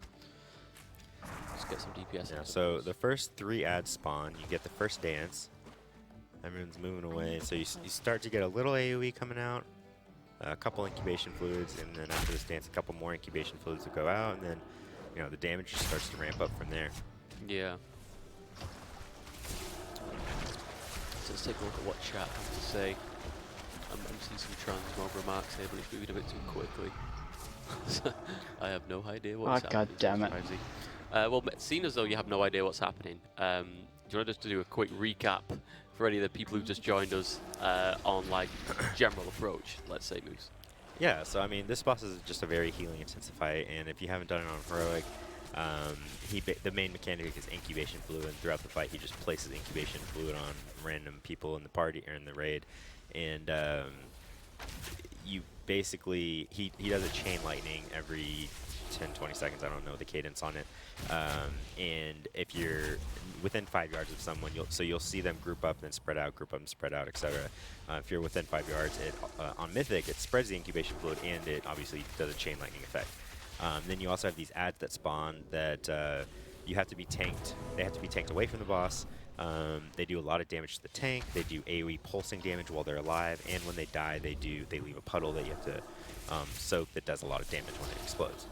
S6: Just get some DPS.
S5: Yeah, so the first 3 ads spawn, you get the first dance. Everyone's moving away, so you start to get a little AoE coming out, a couple incubation fluids, and then after this dance, a couple more incubation fluids will go out, and then, you know, the damage just starts to ramp up from there.
S6: Yeah. So let's take a look at what chat has to say. I'm seeing some transmog remarks here, but it's moving a bit too quickly. I have no idea what's happening.
S1: God damn it.
S6: Well, seeing as though you have no idea what's happening, do you want us to do a quick recap for any of the people who've just joined us on, like, general approach, let's say, Moose?
S5: Yeah, so I mean, this boss is just a very healing intensive fight, and if you haven't done it on Heroic, the main mechanic is incubation fluid, and throughout the fight he just places incubation fluid on random people in the party or in the raid, and you basically, he does a chain lightning every 10-20 seconds. I don't know the cadence on it. And if you're within 5 yards of someone, you'll see them group up and then spread out, group up and spread out, etc. If you're within 5 yards, on Mythic, it spreads the incubation fluid and it obviously does a chain lightning effect. Then you also have these ads that spawn that you have to be tanked. They have to be tanked away from the boss. They do a lot of damage to the tank. They do AoE pulsing damage while they're alive, and when they die, they leave a puddle that you have to soak that does a lot of damage when it explodes.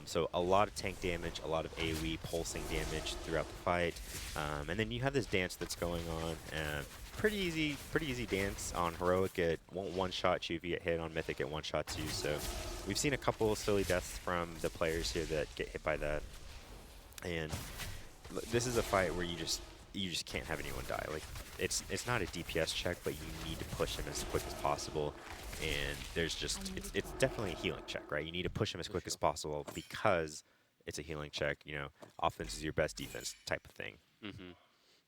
S5: So a lot of tank damage, a lot of AoE pulsing damage throughout the fight, and then you have this dance that's going on. Pretty easy dance on Heroic. It won't one-shot you if you get hit. On Mythic, it one-shots you. So we've seen a couple of silly deaths from the players here that get hit by that. And this is a fight where you just can't have anyone die. Like it's not a DPS check, but you need to push him as quick as possible. And there's just it's definitely a healing check, right? You need to push him as quick as possible because it's a healing check. You know, offense is your best defense type of thing.
S6: Mm-hmm.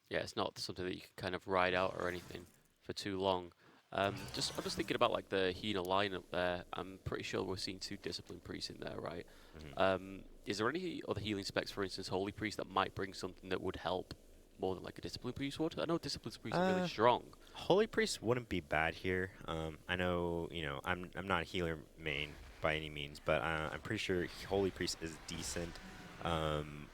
S6: Yeah, it's not something that you can kind of ride out or anything for too long. I'm just thinking about like the Hina lineup there. I'm pretty sure we're seeing 2 Discipline Priests in there, right? Mm-hmm. Is there any other healing specs, for instance, Holy Priest, that might bring something that would help more than like a Discipline Priest would? I know Discipline Priest are really strong.
S5: Holy Priest wouldn't be bad here. I know, you know, I'm not a healer main by any means, but I'm pretty sure Holy Priest is decent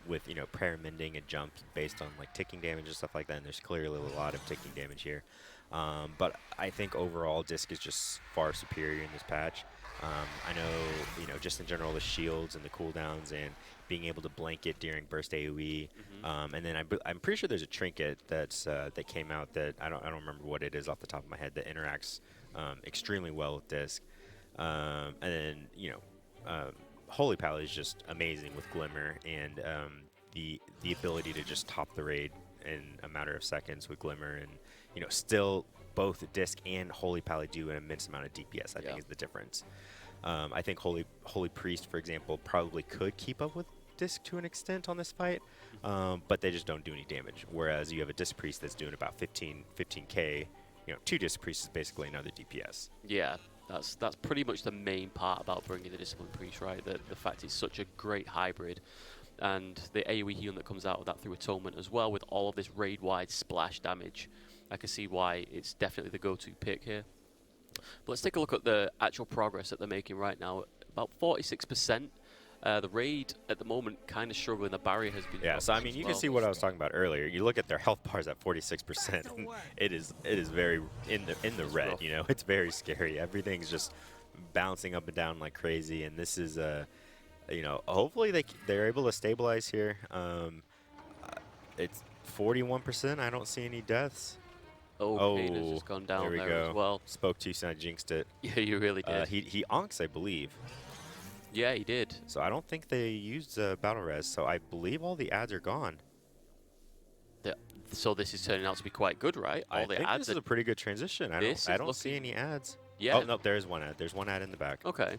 S5: with, you know, prayer mending and jumps based on like ticking damage and stuff like that. And there's clearly a lot of ticking damage here. But I think overall Disc is just far superior in this patch. I know, you know, just in general, the shields and the cooldowns and being able to blanket during burst AoE, and then I'm pretty sure there's a trinket that's that came out that I don't remember what it is off the top of my head that interacts extremely well with Disc, and then you know, Holy Pally is just amazing with Glimmer and the ability to just top the raid in a matter of seconds with Glimmer, and you know, still both Disc and Holy Pally do an immense amount of DPS. I think is the difference. I think Holy Priest, for example, probably could keep up with Disc to an extent on this fight, but they just don't do any damage. Whereas you have a Disc Priest that's doing about 15k. You know, 2 Disc Priests is basically another DPS.
S6: Yeah, that's pretty much the main part about bringing the Discipline Priest, right? The fact it's such a great hybrid. And the AoE healing that comes out of that through Atonement as well, with all of this raid-wide splash damage. I can see why it's definitely the go-to pick here. But let's take a look at the actual progress that they're making right now. About 46%. The raid at the moment kind of struggling. The barrier has been.
S5: Yeah, so I mean, you can see what I was talking about earlier. You look at their health bars at 46%. And it is very in the red.
S6: rough.
S5: You know, it's very scary. Everything's just bouncing up and down like crazy. And this is you know, hopefully they're able to stabilize here. It's 41%. I don't see any deaths.
S6: Oh, Kana's just gone down
S5: there we
S6: there
S5: go.
S6: as well.
S5: Spoke too soon, I jinxed it.
S6: Yeah, you really did.
S5: He onks, I believe.
S6: Yeah, he did.
S5: So I don't think they used battle res. So I believe all the ads are gone.
S6: So this is turning out to be quite good, right?
S5: I think this is a pretty good transition. I don't see any ads.
S6: Yeah.
S5: Oh no, there's one ad. There's one ad in the back.
S6: Okay.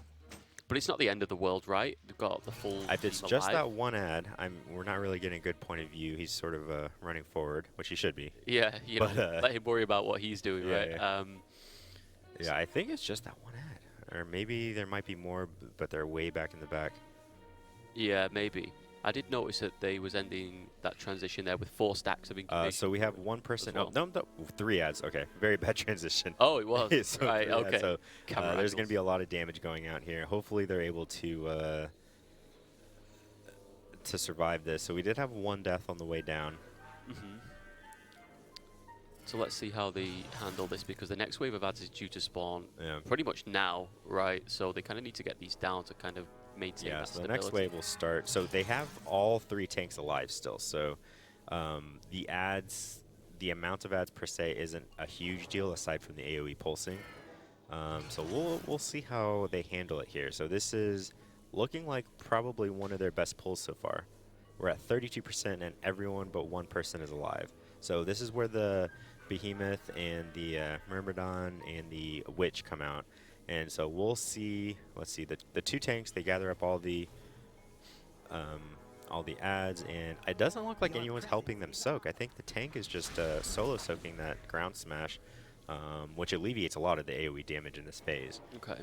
S6: But it's not the end of the world, right? They've got the full.
S5: If it's just that one ad, we're not really getting a good point of view. He's sort of running forward, which he should be.
S6: Yeah, you know, let him worry about what he's doing, right?
S5: Yeah. Yeah, I think it's just that one ad, or maybe there might be more, but they're way back in the back.
S6: Yeah, maybe. I did notice that they was ending that transition there with 4 stacks of incubation.
S5: So we have one person.
S6: well.
S5: Oh, no, 3 ads. Okay, very bad transition.
S6: Oh, it was.
S5: So
S6: right,
S5: 3 ads.
S6: okay.
S5: So
S6: Camera
S5: there's going
S6: angles.
S5: to be a lot of damage going out here. Hopefully they're able to survive this. So we did have 1 death on the way down.
S6: So let's see how they handle this, because the next wave of ads is due to spawn
S5: Yeah.
S6: pretty much now, right? So they kind of need to get these down to kind of maintain
S5: Yeah,
S6: that
S5: so the
S6: stability.
S5: next wave will start. So they have all 3 tanks alive still. So the ads, the amount of ads per se isn't a huge deal aside from the AoE pulsing. So we'll see how they handle it here. So this is looking like probably one of their best pulls so far. We're at 32% and everyone but 1 person is alive. So this is where the Behemoth and the Myrmidon and the Witch come out. And so we'll see, let's see, the 2 tanks, they gather up all the ads, and it doesn't look like anyone's helping them soak. I think the tank is just solo soaking that ground smash. which alleviates a lot of the AoE damage in this phase.
S6: Okay.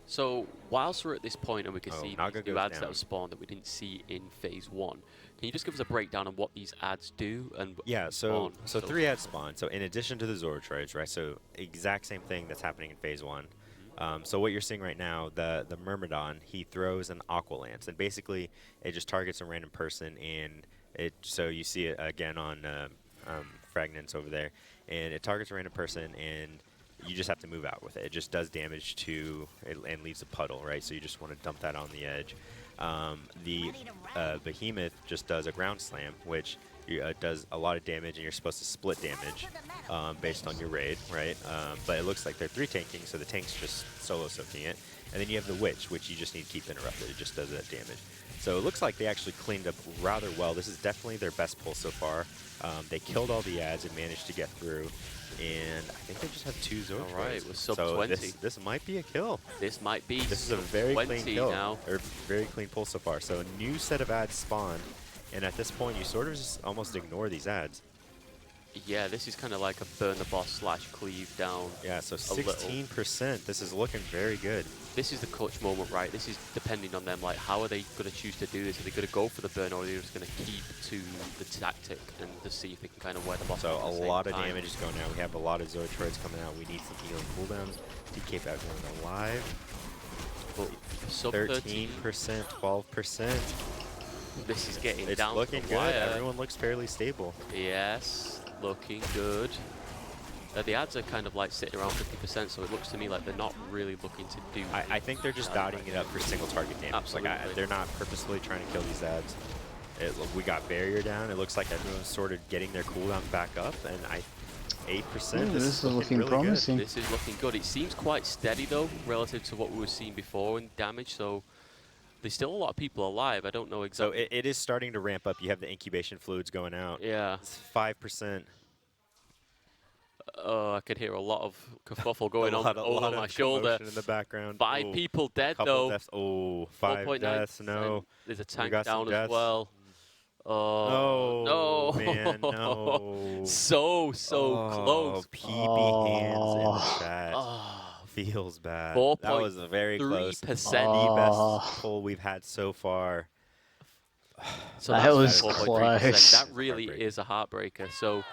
S6: So whilst we're at this point and we can see
S5: Naga
S6: these new
S5: goes
S6: ads that
S5: down.
S6: have spawned that we didn't see in phase 1, can you just give us a breakdown on what these ads do and
S5: Yeah,
S6: spawn?
S5: so 3 ads spawn. So in addition to the Zorotroids, right? So exact same thing that's happening in phase 1. So what you're seeing right now, the Myrmidon, he throws an Aqua Lance, and basically it just targets a random person, and so you see it again on Fragnance over there, and it targets a random person, and you just have to move out with it. It just does damage to it and leaves a puddle, right? So you just want to dump that on the edge. The Behemoth just does a ground slam, which does a lot of damage, and you're supposed to split damage based on your raid, right? But it looks like they're 3 tanking, so the tank's just solo soaking it. And then you have the Witch, which you just need to keep interrupted. It just does that damage. So it looks like they actually cleaned up rather well. This is definitely their best pull so far. They killed all the ads and managed to get through. And I think they just have 2 Zorotroids.
S6: All right, with sub
S5: so
S6: 20.
S5: This might be a kill.
S6: This might be
S5: This is a very clean kill,
S6: now.
S5: or very clean pull so far. So a new set of ads spawned, and at this point you sort of just almost ignore these ads.
S6: Yeah, this is kind of like a burn the boss / cleave down.
S5: Yeah, so
S6: a little.
S5: 16%. This is looking very good.
S6: This is the clutch moment, right? This is depending on them. Like, how are they going to choose to do this? Are they going to go for the burn, or are they just going to keep to the tactic and to see if they can kind of wear the boss?
S5: So a lot of damage is going out. We have a lot of Zorotroids coming out. We need some healing cooldowns to keep everyone alive.
S6: Sub
S5: 13%, 12%.
S6: This is getting
S5: It's
S6: down
S5: looking
S6: to the
S5: good.
S6: wire.
S5: Everyone looks fairly stable.
S6: Yes, looking good. The ads are kind of like sitting around 50%, so it looks to me like they're not really looking to do.
S5: I think they're just dotting it up for single target damage.
S6: Absolutely.
S5: Like they're not purposefully trying to kill these ads. We got barrier down. It looks like everyone's sort of getting their cooldown back up, and 8%.
S1: This is looking
S5: really
S1: promising.
S6: This is looking good. It seems quite steady though, relative to what we were seeing before in damage. So there's still a lot of people alive. I don't know exactly.
S5: So it is starting to ramp up. You have the incubation fluids going out.
S6: Yeah.
S5: It's 5%.
S6: I could hear a lot of kerfuffle going on
S5: a
S6: over
S5: lot
S6: my
S5: of
S6: shoulder.
S5: commotion in the background.
S6: 5
S5: Ooh,
S6: people dead
S5: couple
S6: though.
S5: Deaths. Oh, 5
S6: 4.9%.
S5: deaths. No.
S6: There's a tank
S5: got some
S6: down as
S5: deaths.
S6: well. Oh
S5: No,
S6: no!
S5: man, no.
S6: so close.
S5: PB hands in the chat.
S6: Oh,
S5: Feels bad.
S6: 4.3%.
S5: That was very close. The best pull we've had so far.
S6: So
S1: That
S6: that's
S1: was
S6: 4.3%.
S1: close.
S6: That really
S5: Heartbreaking.
S6: is a heartbreaker. So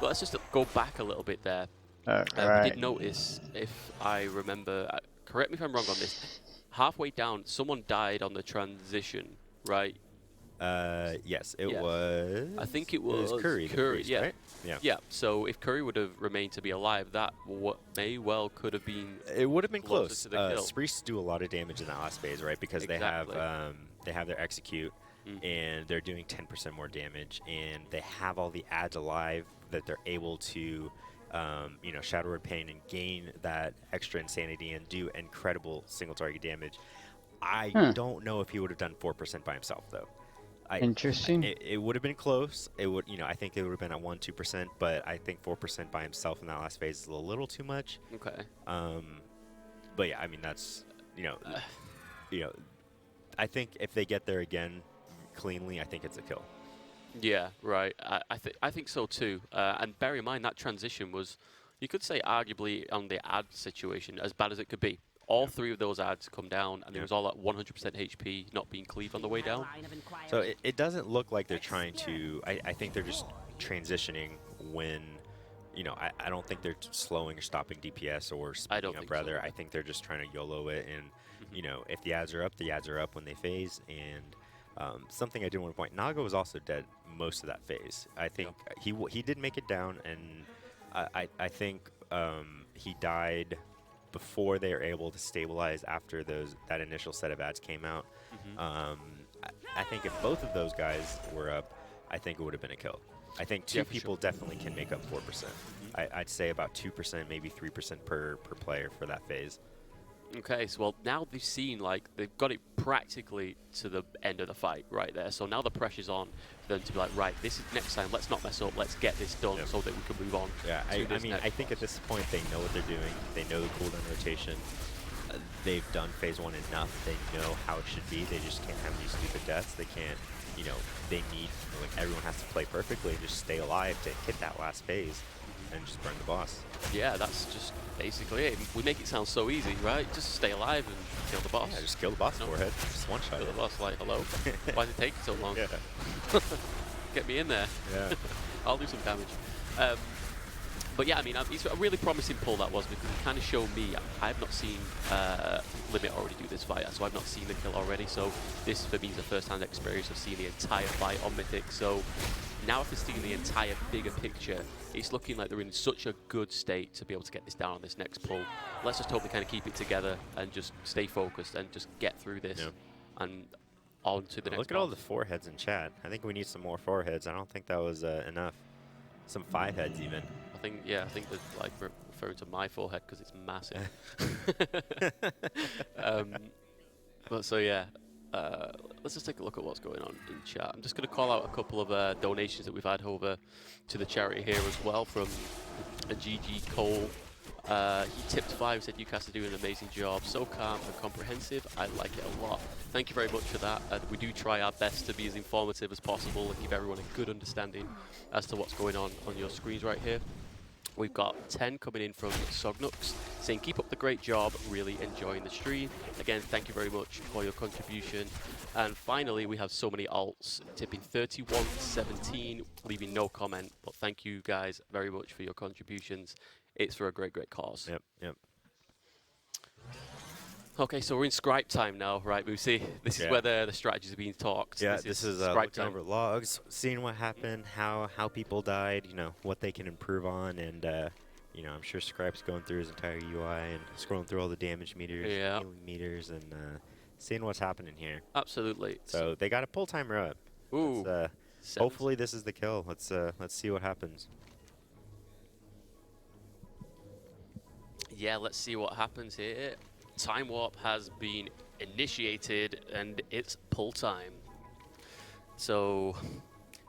S6: let's just go back a little bit there. We
S1: Right.
S6: did notice, if I remember, correct me if I'm wrong on this, halfway down, someone died on the transition, right?
S5: Yes, it
S6: Yeah.
S5: was.
S6: I think it was
S5: Curry. the
S6: Curry,
S5: priest,
S6: yeah.
S5: right? Yeah.
S6: Yeah, so if Curry would have remained to be alive, that may well could have been.
S5: It would have been
S6: Closer
S5: close.
S6: to the kill.
S5: Priests do a lot of damage in that last phase, right? Because
S6: Exactly.
S5: they have their execute, and they're doing 10% more damage, and they have all the ads alive that they're able to, Shadow Word Pain and gain that extra insanity and do incredible single target damage. I don't know if he would have done 4% by himself though.
S1: Interesting.
S5: It would have been close. It would, I think it would have been at 1-2%, but I think 4% by himself in that last phase is a little too much.
S6: Okay.
S5: But yeah, I mean that's, I think if they get there again cleanly, I think it's a kill.
S6: Yeah, right. I think so too. And bear in mind that transition was, you could say, arguably on the ad situation as bad as it could be. All 3 of those ads come down, and it was all at 100% HP, not being cleaved on the way down.
S5: So it doesn't look like they're trying to. I think they're just transitioning when, I don't think they're slowing or stopping DPS or speeding up. Rather, I think they're just trying to YOLO it, and if the ads are up, the ads are up when they phase. And something I did want to point: Naga was also dead most of that phase. I think he did make it down, and I think he died before they were able to stabilize after that initial set of ads came out. I think if both of those guys were up, I think it would have been a kill. I think 2 people definitely can make up 4%. I'd say about 2%, maybe 3% per player for that phase.
S6: Okay, so well now they've seen they've got it practically to the end of the fight right there. So now the pressure's on for them to be like, right, this is next time. Let's not mess up. Let's get this done so that we can move on.
S5: Yeah, I think at this point they know what they're doing. They know the cooldown rotation. They've done phase 1 enough. They know how it should be. They just can't have these stupid deaths. They can't. They need everyone has to play perfectly and just stay alive to hit that last phase. and just burn the boss.
S6: Yeah, that's just basically it. We make it sound so easy, right? Just stay alive and kill the boss.
S5: Yeah, just kill the boss forehead. Just one shot.
S6: Kill the boss, like, hello. Why did it take so long?
S5: Yeah.
S6: Get me in there.
S5: Yeah.
S6: I'll do some damage. But yeah, I mean, it's a really promising pull that was, because it kind of showed me, I have not seen Limit already do this fight, so I've not seen the kill already, so this for me is a first-hand experience of seeing the entire fight on Mythic, so now after seeing the entire bigger picture, it's looking like they're in such a good state to be able to get this down on this next pull. Let's just hope they kind of keep it together and just stay focused and just get through this and on to the next
S5: Look at all the 4-heads in chat. I think we need some more 4-heads. I don't think that was enough. Some 5-heads even.
S6: I think they're like referring to my forehead because it's massive. But so yeah, let's just take a look at what's going on in chat. I'm just going to call out a couple of donations that we've had over to the charity here as well from a GG Cole. He tipped 5, said UCAS are doing an amazing job, so calm and comprehensive. I like it a lot. Thank you very much for that. We do try our best to be as informative as possible and give everyone a good understanding as to what's going on your screens right here. We've got 10 coming in from Sognux saying, keep up the great job, really enjoying the stream. Again, thank you very much for your contribution. And finally, we have so many alts tipping 31-17, leaving no comment. But thank you guys very much for your contributions. It's for a great, great cause.
S5: Yep.
S6: Okay, so we're in scribe time now, right? We see this is where the strategies are being talked.
S5: Yeah, this is looking over logs, seeing what happened, how people died, you know, what they can improve on, and you know, I'm sure Scribe's going through his entire UI and scrolling through all the damage meters, healing meters, and seeing what's happening here.
S6: Absolutely.
S5: So they got a pull timer up.
S6: Ooh.
S5: Hopefully this is the kill. Let's see what happens.
S6: Yeah, let's see what happens here. Time Warp has been initiated and it's pull time. So,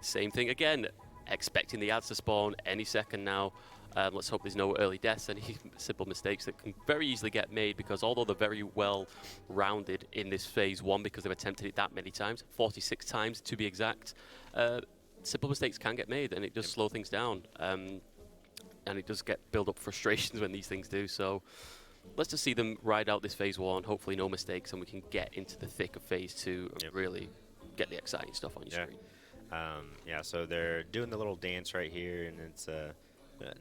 S6: same thing again. Expecting the ads to spawn any second now. Let's hope there's no early deaths, any simple mistakes that can very easily get made, because although they're very well rounded in this phase 1 because they've attempted it that many times, 46 times to be exact, simple mistakes can get made and it does slow things down. And it does build up frustrations when these things do. So let's just see them ride out this phase 1, hopefully no mistakes, and we can get into the thick of phase 2 and really get the exciting stuff on your screen.
S5: Yeah, so they're doing the little dance right here, and it's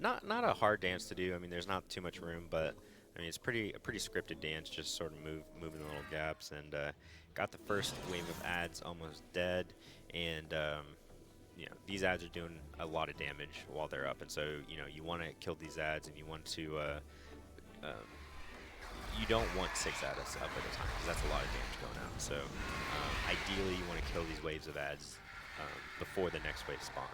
S5: not a hard dance to do. I mean, there's not too much room, but I mean, it's a pretty scripted dance, just sort of moving the little gaps, and got the first wave of ads almost dead, and you know, these ads are doing a lot of damage while they're up, and so, you know, you want to kill these ads, and you want to, you don't want 6 ads up at a time, because that's a lot of damage going out. So, ideally, you want to kill these waves of ads before the next wave spawns.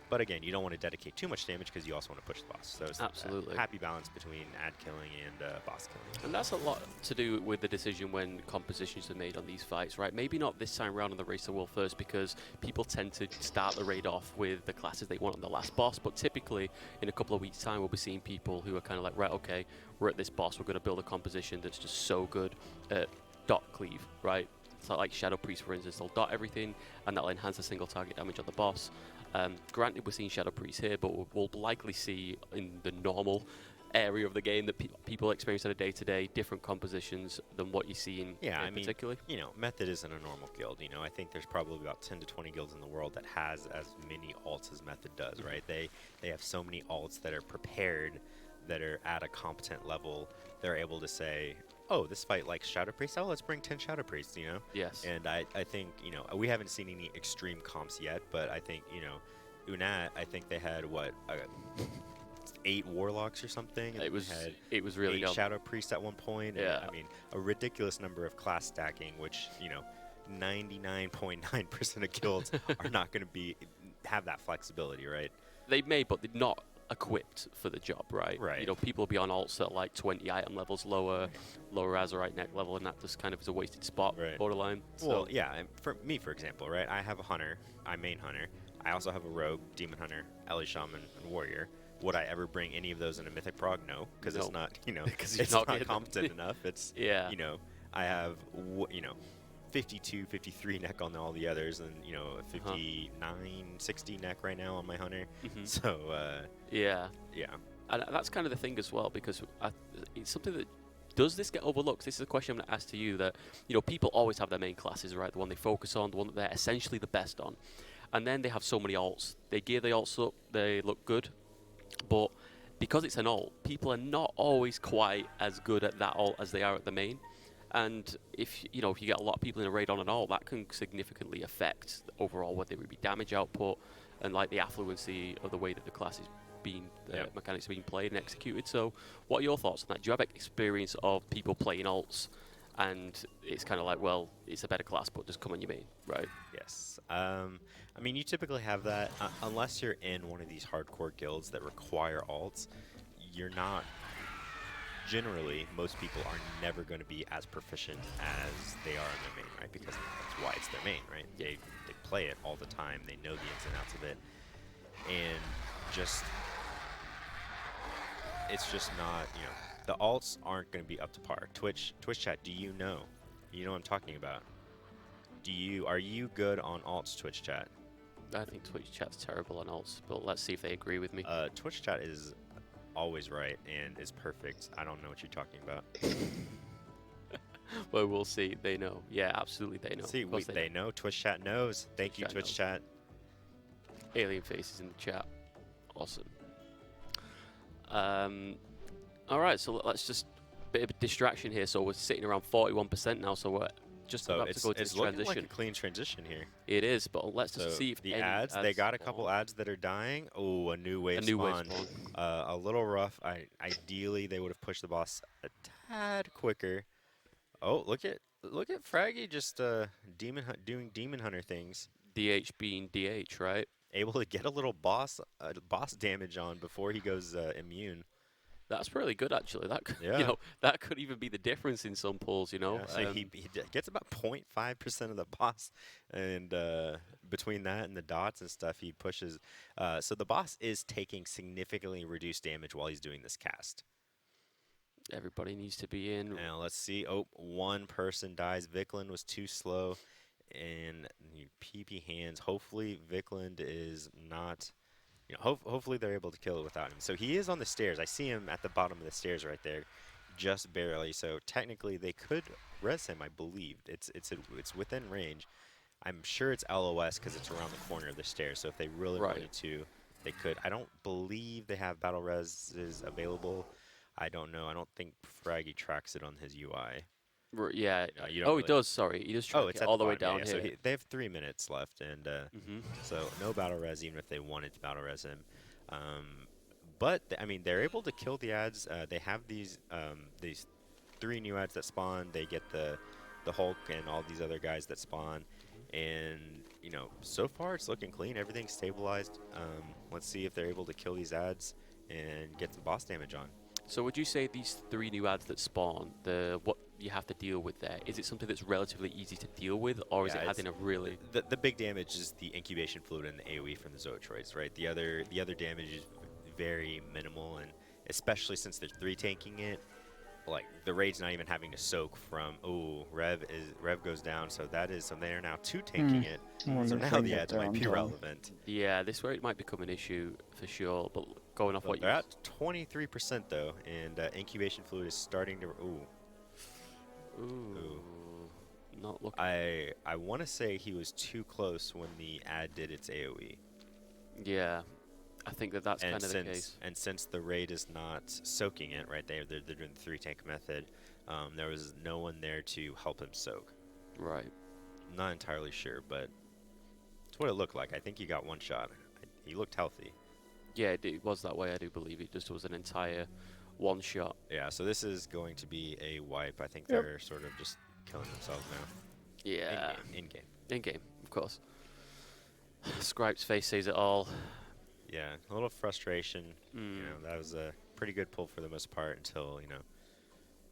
S5: But again, you don't want to dedicate too much damage because you also want to push the boss. So it's a happy balance between ad killing and boss killing.
S6: And that's a lot to do with the decision when compositions are made on these fights, right? Maybe not this time around on the Race to the World first, because people tend to start the raid off with the classes they want on the last boss. But typically, in a couple of weeks' time, we'll be seeing people who are kind of like, right, okay, we're at this boss, we're going to build a composition that's just so good at dot cleave, right? So like Shadow Priest, for instance, they'll dot everything, and that'll enhance the single target damage on the boss. Granted, we're seeing Shadow Priest here, but we'll likely see in the normal area of the game that people experience on a day-to-day different compositions than what you see in particularly.
S5: You know, Method isn't a normal guild. You know, I think there's probably about 10 to 20 guilds in the world that has as many alts as Method does, right? They have so many alts that are prepared, that are at a competent level. They're able to say, oh, this fight likes Shadow Priest, oh, let's bring 10 Shadow Priests, you know?
S6: Yes.
S5: And I think, you know, we haven't seen any extreme comps yet, but I think, you know, Unat, I think they had, what, 8 Warlocks or something?
S6: It was really
S5: 8
S6: dumb.
S5: Shadow Priests at one point.
S6: Yeah.
S5: And, I mean, a ridiculous number of class stacking, which, you know, 99.9% of guilds are not going to have that flexibility, right?
S6: They may, but they're not equipped for the job, right?
S5: Right.
S6: You know, people will be on alts that are like 20 item levels lower Azerite neck level, and that just kind of is a wasted spot, borderline.
S5: Well, yeah, and for me, for example, right, I have a hunter, I main hunter. I also have a rogue, demon hunter, Ellie shaman, and warrior. Would I ever bring any of those in a mythic prog? No, because it's not, you know, it's not competent enough. It's, you know, I have, you know, 52, 53 neck on all the others, and you know, a 59, 60 neck right now on my hunter. So
S6: yeah,
S5: yeah,
S6: and that's kind of the thing as well, because it's something that does this get overlooked. This is a question I'm going to ask to you. That, you know, people always have their main classes, right? The one they focus on, the one that they're essentially the best on, and then they have so many alts. They gear the alts up, they look good, but because it's an alt, people are not always quite as good at that alt as they are at the main. And if you know, if you get a lot of people in a raid on an alt, that can significantly affect overall whether it would be damage output and like the affluency of the way that the class is being mechanics are being played and executed. So, what are your thoughts on that? Do you have experience of people playing alts, and it's kind of like, well, it's a better class, but just come on your main, right?
S5: Yes. I mean, you typically have that unless you're in one of these hardcore guilds that require alts. You're not. Generally, most people are never going to be as proficient as they are in their main, right? Because that's why it's their main, right? They play it all the time. They know the ins and outs of it, and just it's just not, you know, the alts aren't going to be up to par. Twitch chat, do you know? You know what I'm talking about. Are you good on alts, Twitch chat?
S6: I think Twitch chat's terrible on alts, but let's see if they agree with me.
S5: Twitch chat is always right and is perfect. I don't know what you're talking about.
S6: Well, we'll see. They know. Yeah, absolutely, they know.
S5: See, they know. Twitch chat knows. Thank you, Twitch chat.
S6: Alien faces in the chat. Awesome. All right, so let's just bit of a distraction here. So we're sitting around 41% now. So we're just about to go to this
S5: looking
S6: transition.
S5: like a clean transition here.
S6: It is, but let's just see if
S5: the ads. They got a couple ads that are dying. Oh, a new wave spawn. A little rough. Ideally, they would have pushed the boss a tad quicker. Oh, look at Fraggy just doing demon hunter things.
S6: DH being DH, right?
S5: Able to get a little boss damage on before he goes immune.
S6: That's really good, actually. That you know, that could even be the difference in some pulls. You know,
S5: yeah, so he gets about 0.5% of the boss, and between that and the dots and stuff, he pushes. So the boss is taking significantly reduced damage while he's doing this cast.
S6: Everybody needs to be in.
S5: Now let's see. Oh, one person dies. Vikland was too slow, and PP hands. Hopefully Vikland is not. You know, hopefully they're able to kill it without him. So he is on the stairs. I see him at the bottom of the stairs right there, just barely. So technically they could res him. I believe it's within range. I'm sure it's LOS because it's around the corner of the stairs. So if they really wanted to, they could. I don't believe they have battle reses available. I don't know. I don't think Fraggy tracks it on his UI.
S6: Yeah.
S5: He
S6: does. Sorry, he does track it all the way down here.
S5: So they have 3 minutes left, and so no battle res, even if they wanted to battle res him. But I mean, they're able to kill the ads. They have these 3 new ads that spawn. They get the Hulk and all these other guys that spawn, and you know, so far it's looking clean. Everything's stabilized. Let's see if they're able to kill these ads and get some boss damage on.
S6: So would you say these 3 new ads that spawn, what you have to deal with there, is it something that's relatively easy to deal with, or is it having a really...
S5: The big damage is the incubation fluid and the AoE from the Zoetroids, right? The other damage is very minimal, and especially since they're 3 tanking it, like the raid's not even having to soak from, Rev goes down, so they are now 2 tanking it, so now the ads might be relevant.
S6: Yeah, this raid might become an issue for sure, but going off what
S5: they're at 23% though, and incubation fluid is starting to,
S6: not looking.
S5: I want to say he was too close when the ad did its AoE.
S6: Yeah, I think that's kind of the case.
S5: And since the raid is not soaking it, right, they're doing the 3 tank method, there was no one there to help him soak.
S6: Right.
S5: I'm not entirely sure, but it's what it looked like. I think he got 1 shot. He looked healthy.
S6: Yeah, it was that way. I do believe it just was an entire 1 shot.
S5: Yeah, so this is going to be a wipe. I think they're sort of just killing themselves now.
S6: Yeah.
S5: In-game.
S6: In-game, of course. Scripe's face says it all.
S5: Yeah, a little frustration. You know, that was a pretty good pull for the most part until, you know,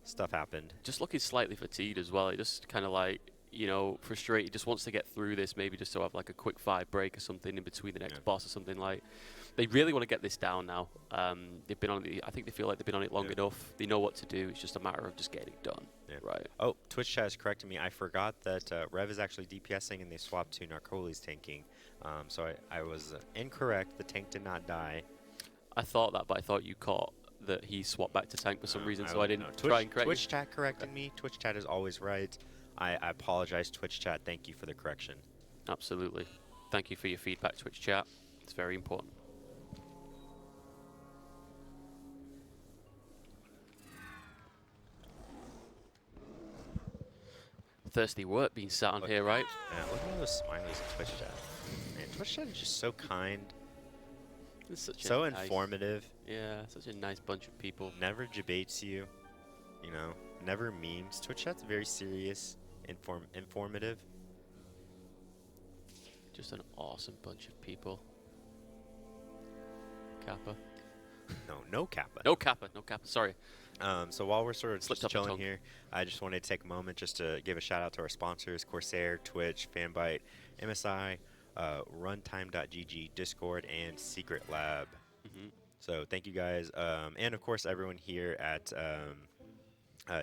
S5: stuff happened.
S6: Just looking slightly fatigued as well. It just kind of like, you know, frustrated, just wants to get through this, maybe just to have like a quick 5 break or something in between the next boss or something like. They really want to get this down now. They've been on it. I think they feel like they've been on it long enough. They know what to do. It's just a matter of just getting it done. Right.
S5: Oh, Twitch chat is correcting me. I forgot that Rev is actually DPSing and they swapped to Narcoli's tanking. So I was incorrect. The tank did not die.
S6: I thought that, but I thought you caught that he swapped back to tank for some reason, so I didn't
S5: Twitch,
S6: try and correct
S5: Twitch
S6: you.
S5: chat corrected me. Twitch chat is always right. I apologize, Twitch chat. Thank you for the correction.
S6: Absolutely. Thank you for your feedback, Twitch chat. It's very important. Thirsty work being sat on here, right?
S5: Yeah, look at all those smileys in Twitch chat. Man, Twitch chat is just so kind.
S6: It's such
S5: So
S6: a nice,
S5: informative.
S6: yeah, such a nice bunch of people.
S5: Never debates you. You know, never memes. Twitch chat's very serious, informative.
S6: Just an awesome bunch of people. Kappa.
S5: No Kappa.
S6: No Kappa, no Kappa, sorry.
S5: So while we're sort of
S6: Slipped
S5: just
S6: up the
S5: chilling
S6: tongue.
S5: here, I just wanted to take a moment just to give a shout out to our sponsors: Corsair, Twitch, Fanbyte, MSI, Runtime.gg, Discord, and Secret Lab. So thank you guys, and of course everyone here at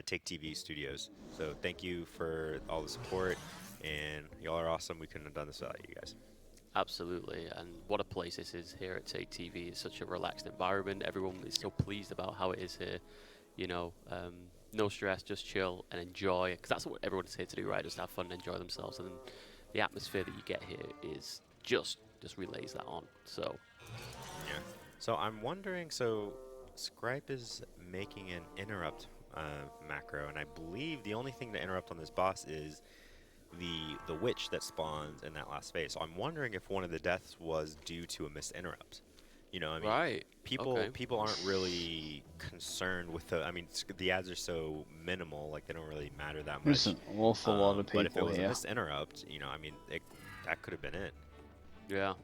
S5: Take TV Studios. So thank you for all the support, and y'all are awesome. We couldn't have done this without you guys.
S6: Absolutely, and what a place this is here at Take TV. It's such a relaxed environment. Everyone is so pleased about how it is here. You know, no stress, just chill and enjoy. Because that's what everyone is here to do, right? Just have fun and enjoy themselves. And the atmosphere that you get here is just relays that on. So,
S5: yeah. So I'm wondering, so Scripe is making an interrupt macro, and I believe the only thing to interrupt on this boss is the witch that spawns in that last phase. So I'm wondering if one of the deaths was due to a missed interrupt. You know, I mean,
S6: right.
S5: people aren't really concerned with the. I mean, the ads are so minimal, like they don't really matter that much.
S1: There's an awful lot of people
S5: But if it was
S1: here.
S5: a missed interrupt, you know, I mean, that could have been it.
S6: Yeah.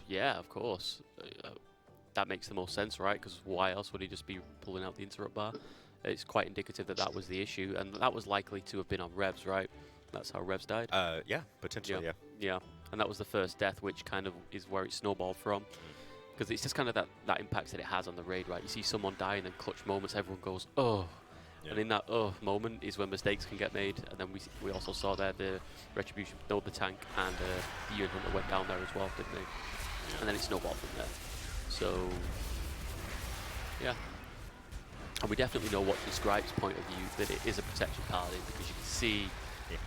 S6: Yeah, of course. That makes the most sense, right? Because why else would he just be pulling out the interrupt bar? It's quite indicative that that was the issue, and that was likely to have been on Revs, right? That's how Revs died.
S5: Yeah, potentially, yeah.
S6: Yeah, and that was the first death, which kind of is where it snowballed from. Because it's just kind of that impact that it has on the raid, right? You see someone die and then clutch moments, everyone goes, oh. Yeah. And in that moment is when mistakes can get made. And then we also saw there the Retribution build the tank, and the Ian Hunter went down there as well, didn't they? Yeah. And then it snowballed from there. So, yeah. And we definitely know what Scribe's point of view, that it is a protection paladin, because you can see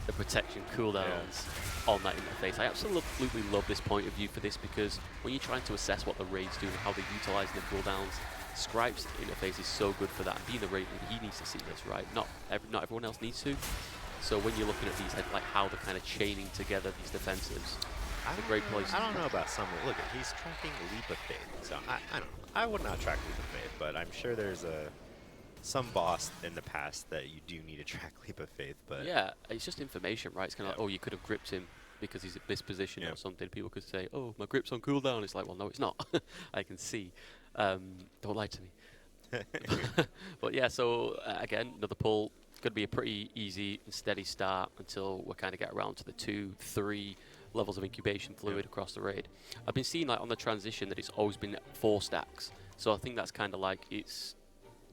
S6: the protection cooldowns on that interface. I absolutely love this point of view for this, because when you're trying to assess what the raid's doing and how they're utilising the cooldowns, Scribe's interface is so good for that. And being the raid leader, he needs to see this, right? Not everyone else needs to. So when you're looking at these, like how they're kind of chaining together these defensives, it's a great place.
S5: I don't know about some. Look, he's tracking Leap of Faith. So I don't know. I would not track Leap of Faith, but I'm sure there's some boss in the past that you do need to track Leap of Faith. But
S6: yeah, it's just information, right? It's kind of like, oh, you could have gripped him because he's at this position or something. People could say, oh, my grip's on cooldown. It's like, well, no, it's not. I can see. Don't lie to me. But yeah, so again, another pull. It's going to be a pretty easy and steady start until we kind of get around to the 2-3 levels of incubation fluid across the raid. I've been seeing like on the transition that it's always been 4 stacks. So I think that's kind of like it's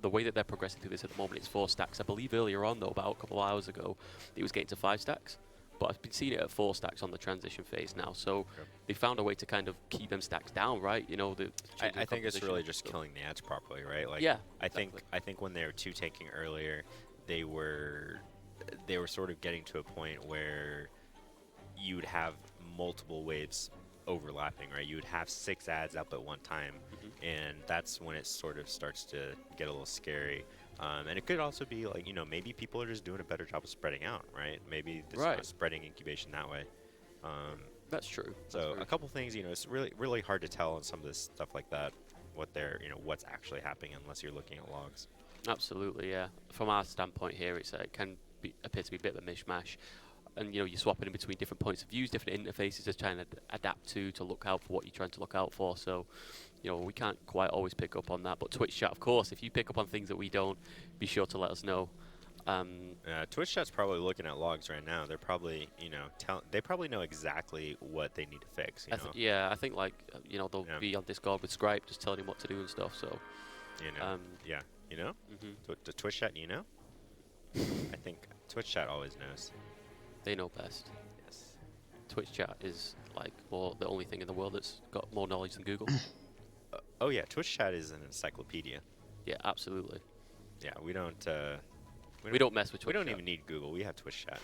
S6: the way that they're progressing through this at the moment. It's 4 stacks. I believe earlier on though, about a couple of hours ago, it was getting to 5 stacks. But I've been seeing it at 4 stacks on the transition phase now. So they found a way to kind of keep them stacks down, right? You know,
S5: I think it's really just killing the ads properly, right? Like,
S6: yeah,
S5: I think when they were 2 tanking earlier, they were sort of getting to a point where you would have multiple waves overlapping, right? You would have 6 ads up at one time, and that's when it sort of starts to get a little scary. And it could also be like, you know, maybe people are just doing a better job of spreading out, right? Maybe this is not spreading incubation that way.
S6: That's true.
S5: So a couple things, you know, it's really hard to tell on some of this stuff like that, what's actually happening unless you're looking at logs.
S6: Absolutely, yeah. From our standpoint here, it can appear to be a bit of a mishmash. And, you know, you're swapping in between different points of views, different interfaces, just trying to adapt to look out for what you're trying to look out for. So, you know, we can't quite always pick up on that. But Twitch chat, of course, if you pick up on things that we don't, be sure to let us know.
S5: Twitch chat's probably looking at logs right now. They're probably, you know, they probably know exactly what they need to fix. You know?
S6: Yeah, I think like you know they'll be on Discord with Skype, just telling him what to do and stuff. So,
S5: you know, yeah, you know, the Twitch chat, you know, I think Twitch chat always knows.
S6: They know best.
S5: Yes.
S6: Twitch chat is like the only thing in the world that's got more knowledge than Google.
S5: Oh yeah, Twitch chat is an encyclopedia.
S6: Yeah, absolutely.
S5: Yeah, we don't
S6: mess with Twitch.
S5: We don't
S6: chat.
S5: even need Google. We have Twitch chat.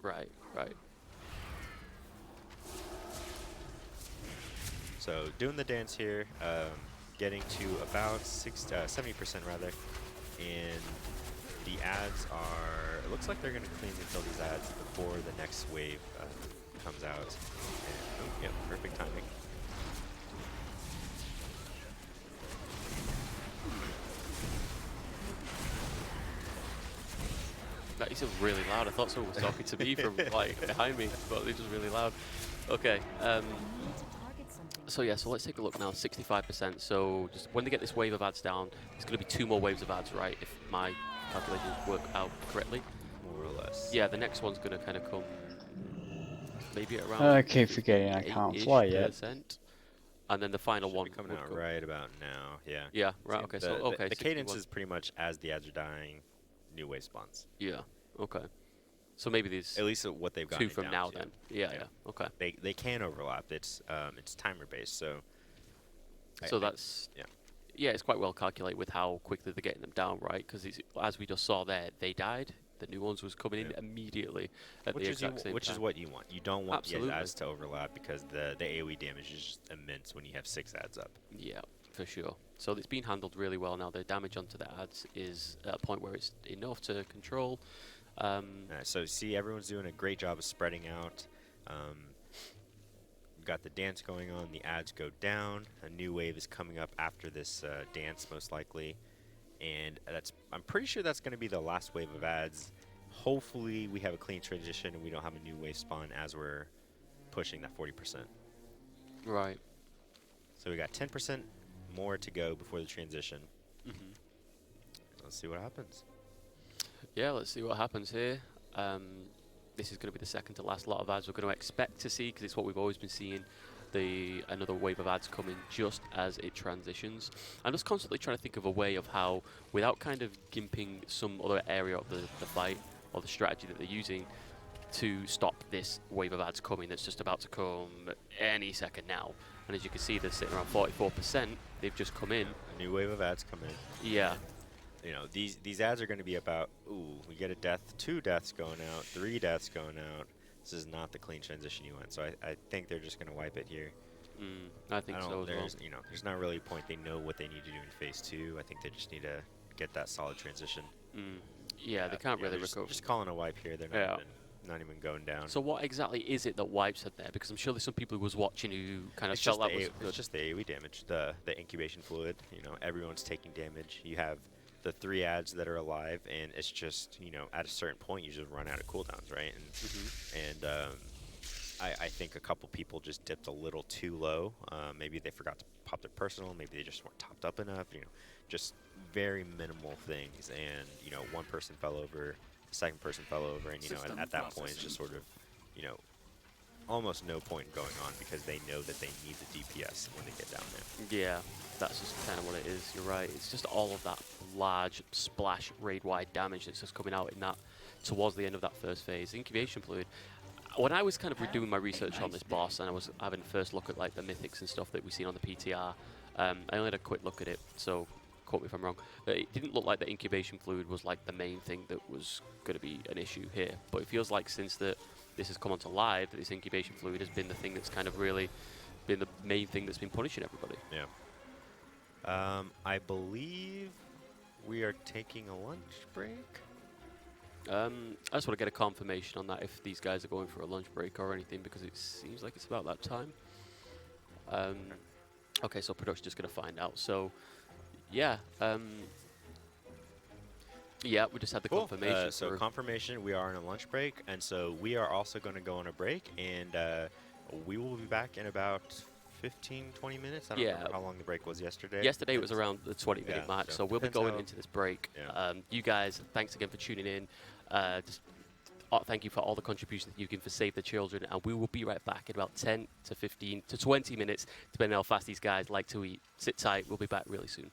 S6: Right, right.
S5: So doing the dance here, getting to about 70% rather, and the ads are. It looks like they're going to clean and kill these ads before the next wave comes out. And, oh, yep, perfect timing.
S6: That is really loud. I thought someone was talking to me from like behind me, but it was really loud. Okay. So yeah, so let's take a look now. 65%. So just when they get this wave of ads down, there's going to be 2 more waves of ads, right? If my calculations work out correctly.
S5: More or less.
S6: Yeah, the next one's going to kind of come maybe around.
S1: I keep forgetting I can't fly yet.
S6: And then the final
S5: Should
S6: one
S5: be coming out right about now. Yeah.
S6: Yeah. Right. Okay. So okay.
S5: The cadence is pretty much as the ads are dying, new wave spawns.
S6: Yeah. Okay. So maybe these
S5: at least what they've got
S6: 2 from now then. Yeah. Okay.
S5: They can overlap. It's timer based. So.
S6: That's yeah. It's quite well calculated with how quickly they're getting them down, right? Because as we just saw there, they died. The new ones was coming in immediately at the exact same time.
S5: Which is what you want. You don't want the ads to overlap because the AoE damage is just immense when you have 6 ads up.
S6: Yeah, for sure. So it's been handled really well now. The damage onto the ads is at a point where it's enough to control.
S5: So see, everyone's doing a great job of spreading out. We've got the dance going on. The ads go down. A new wave is coming up after this dance, most likely. And I'm pretty sure that's going to be the last wave of ads. Hopefully we have a clean transition and we don't have a new wave spawn as we're pushing that 40%.
S6: Right.
S5: So we got 10% more to go before the transition. Let's see what happens.
S6: Yeah, let's see what happens here. This is going to be the second to last lot of ads we're going to expect to see because it's what we've always been seeing. Another wave of ads coming just as it transitions. I'm just constantly trying to think of a way of how, without kind of gimping some other area of the fight or the strategy that they're using, to stop this wave of ads coming that's just about to come any second now. And as you can see, they're sitting around 44%. They've just come in.
S5: A new wave of ads come in.
S6: Yeah.
S5: You know, these ads are going to be about, we get a death, 2 deaths going out, 3 deaths going out. This is not the clean transition you want, so I think they're just going to wipe it here.
S6: I think so as well.
S5: You know, there's not really a point. They know what they need to do in phase 2. I think they just need to get that solid transition.
S6: Yeah, they can't really recover.
S5: Just calling a wipe here. They're not even going down.
S6: So what exactly is it that wipes it there? Because I'm sure there's some people who was watching who kind of felt that was good.
S5: It's just the AoE damage, the incubation fluid. You know, everyone's taking damage. You have the 3 ads that are alive, and it's just, you know, at a certain point you just run out of cooldowns, right? And I think a couple people just dipped a little too low. Maybe they forgot to pop their personal. Maybe they just weren't topped up enough. You know, just very minimal things. And you know, one person fell over, the second person fell over, and you know, at that point it's just sort of, you know, almost no point going on because they know that they need the DPS when they get down there.
S6: Yeah, that's just kind of what it is. You're right. It's just all of that large splash raid-wide damage that's just coming out in that towards the end of that first phase. Incubation fluid. When I was kind of doing my research on this boss and I was having a first look at like the mythics and stuff that we've seen on the PTR, I only had a quick look at it, so quote me if I'm wrong. It didn't look like the incubation fluid was like the main thing that was going to be an issue here. But it feels like since this has come onto live, that this incubation fluid has been the thing that's kind of really been the main thing that's been punishing everybody.
S5: Yeah. I believe we are taking a lunch break.
S6: I just want to get a confirmation on that if these guys are going for a lunch break or anything, because it seems like it's about that time. Okay, so production's just going to find out. So, yeah. Yeah, we just had the confirmation.
S5: So confirmation, we are on a lunch break, and so we are also going to go on a break, and we will be back in about 15, 20 minutes. I don't remember how long the break was yesterday.
S6: Yesterday it was around the 20-minute mark, so we'll be going into this break. You guys, thanks again for tuning in. Thank you for all the contributions that you give for Save the Children, and we will be right back in about 10 to 15 to 20 minutes, depending on how fast these guys like to eat. Sit tight, we'll be back really soon.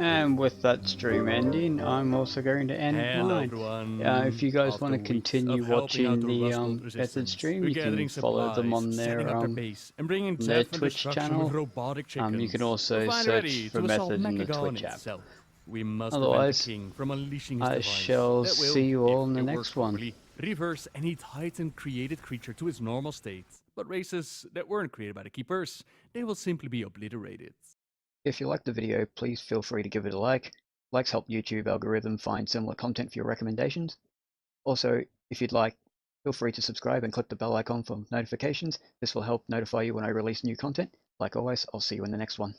S1: And with that stream ending, I'm also going to end mine. If you guys want to continue watching the Method stream, you can follow them on their Twitch channel. You can also search for Method in the Twitch app. Otherwise, I shall see you all in the next one.
S7: Reverse any Titan created creature to its normal state, but races that weren't created by the Keepers, they will simply be obliterated.
S1: If you liked the video, please feel free to give it a like. Likes help YouTube algorithm find similar content for your recommendations. Also, if you'd like, feel free to subscribe and click the bell icon for notifications. This will help notify you when I release new content. Like always, I'll see you in the next one.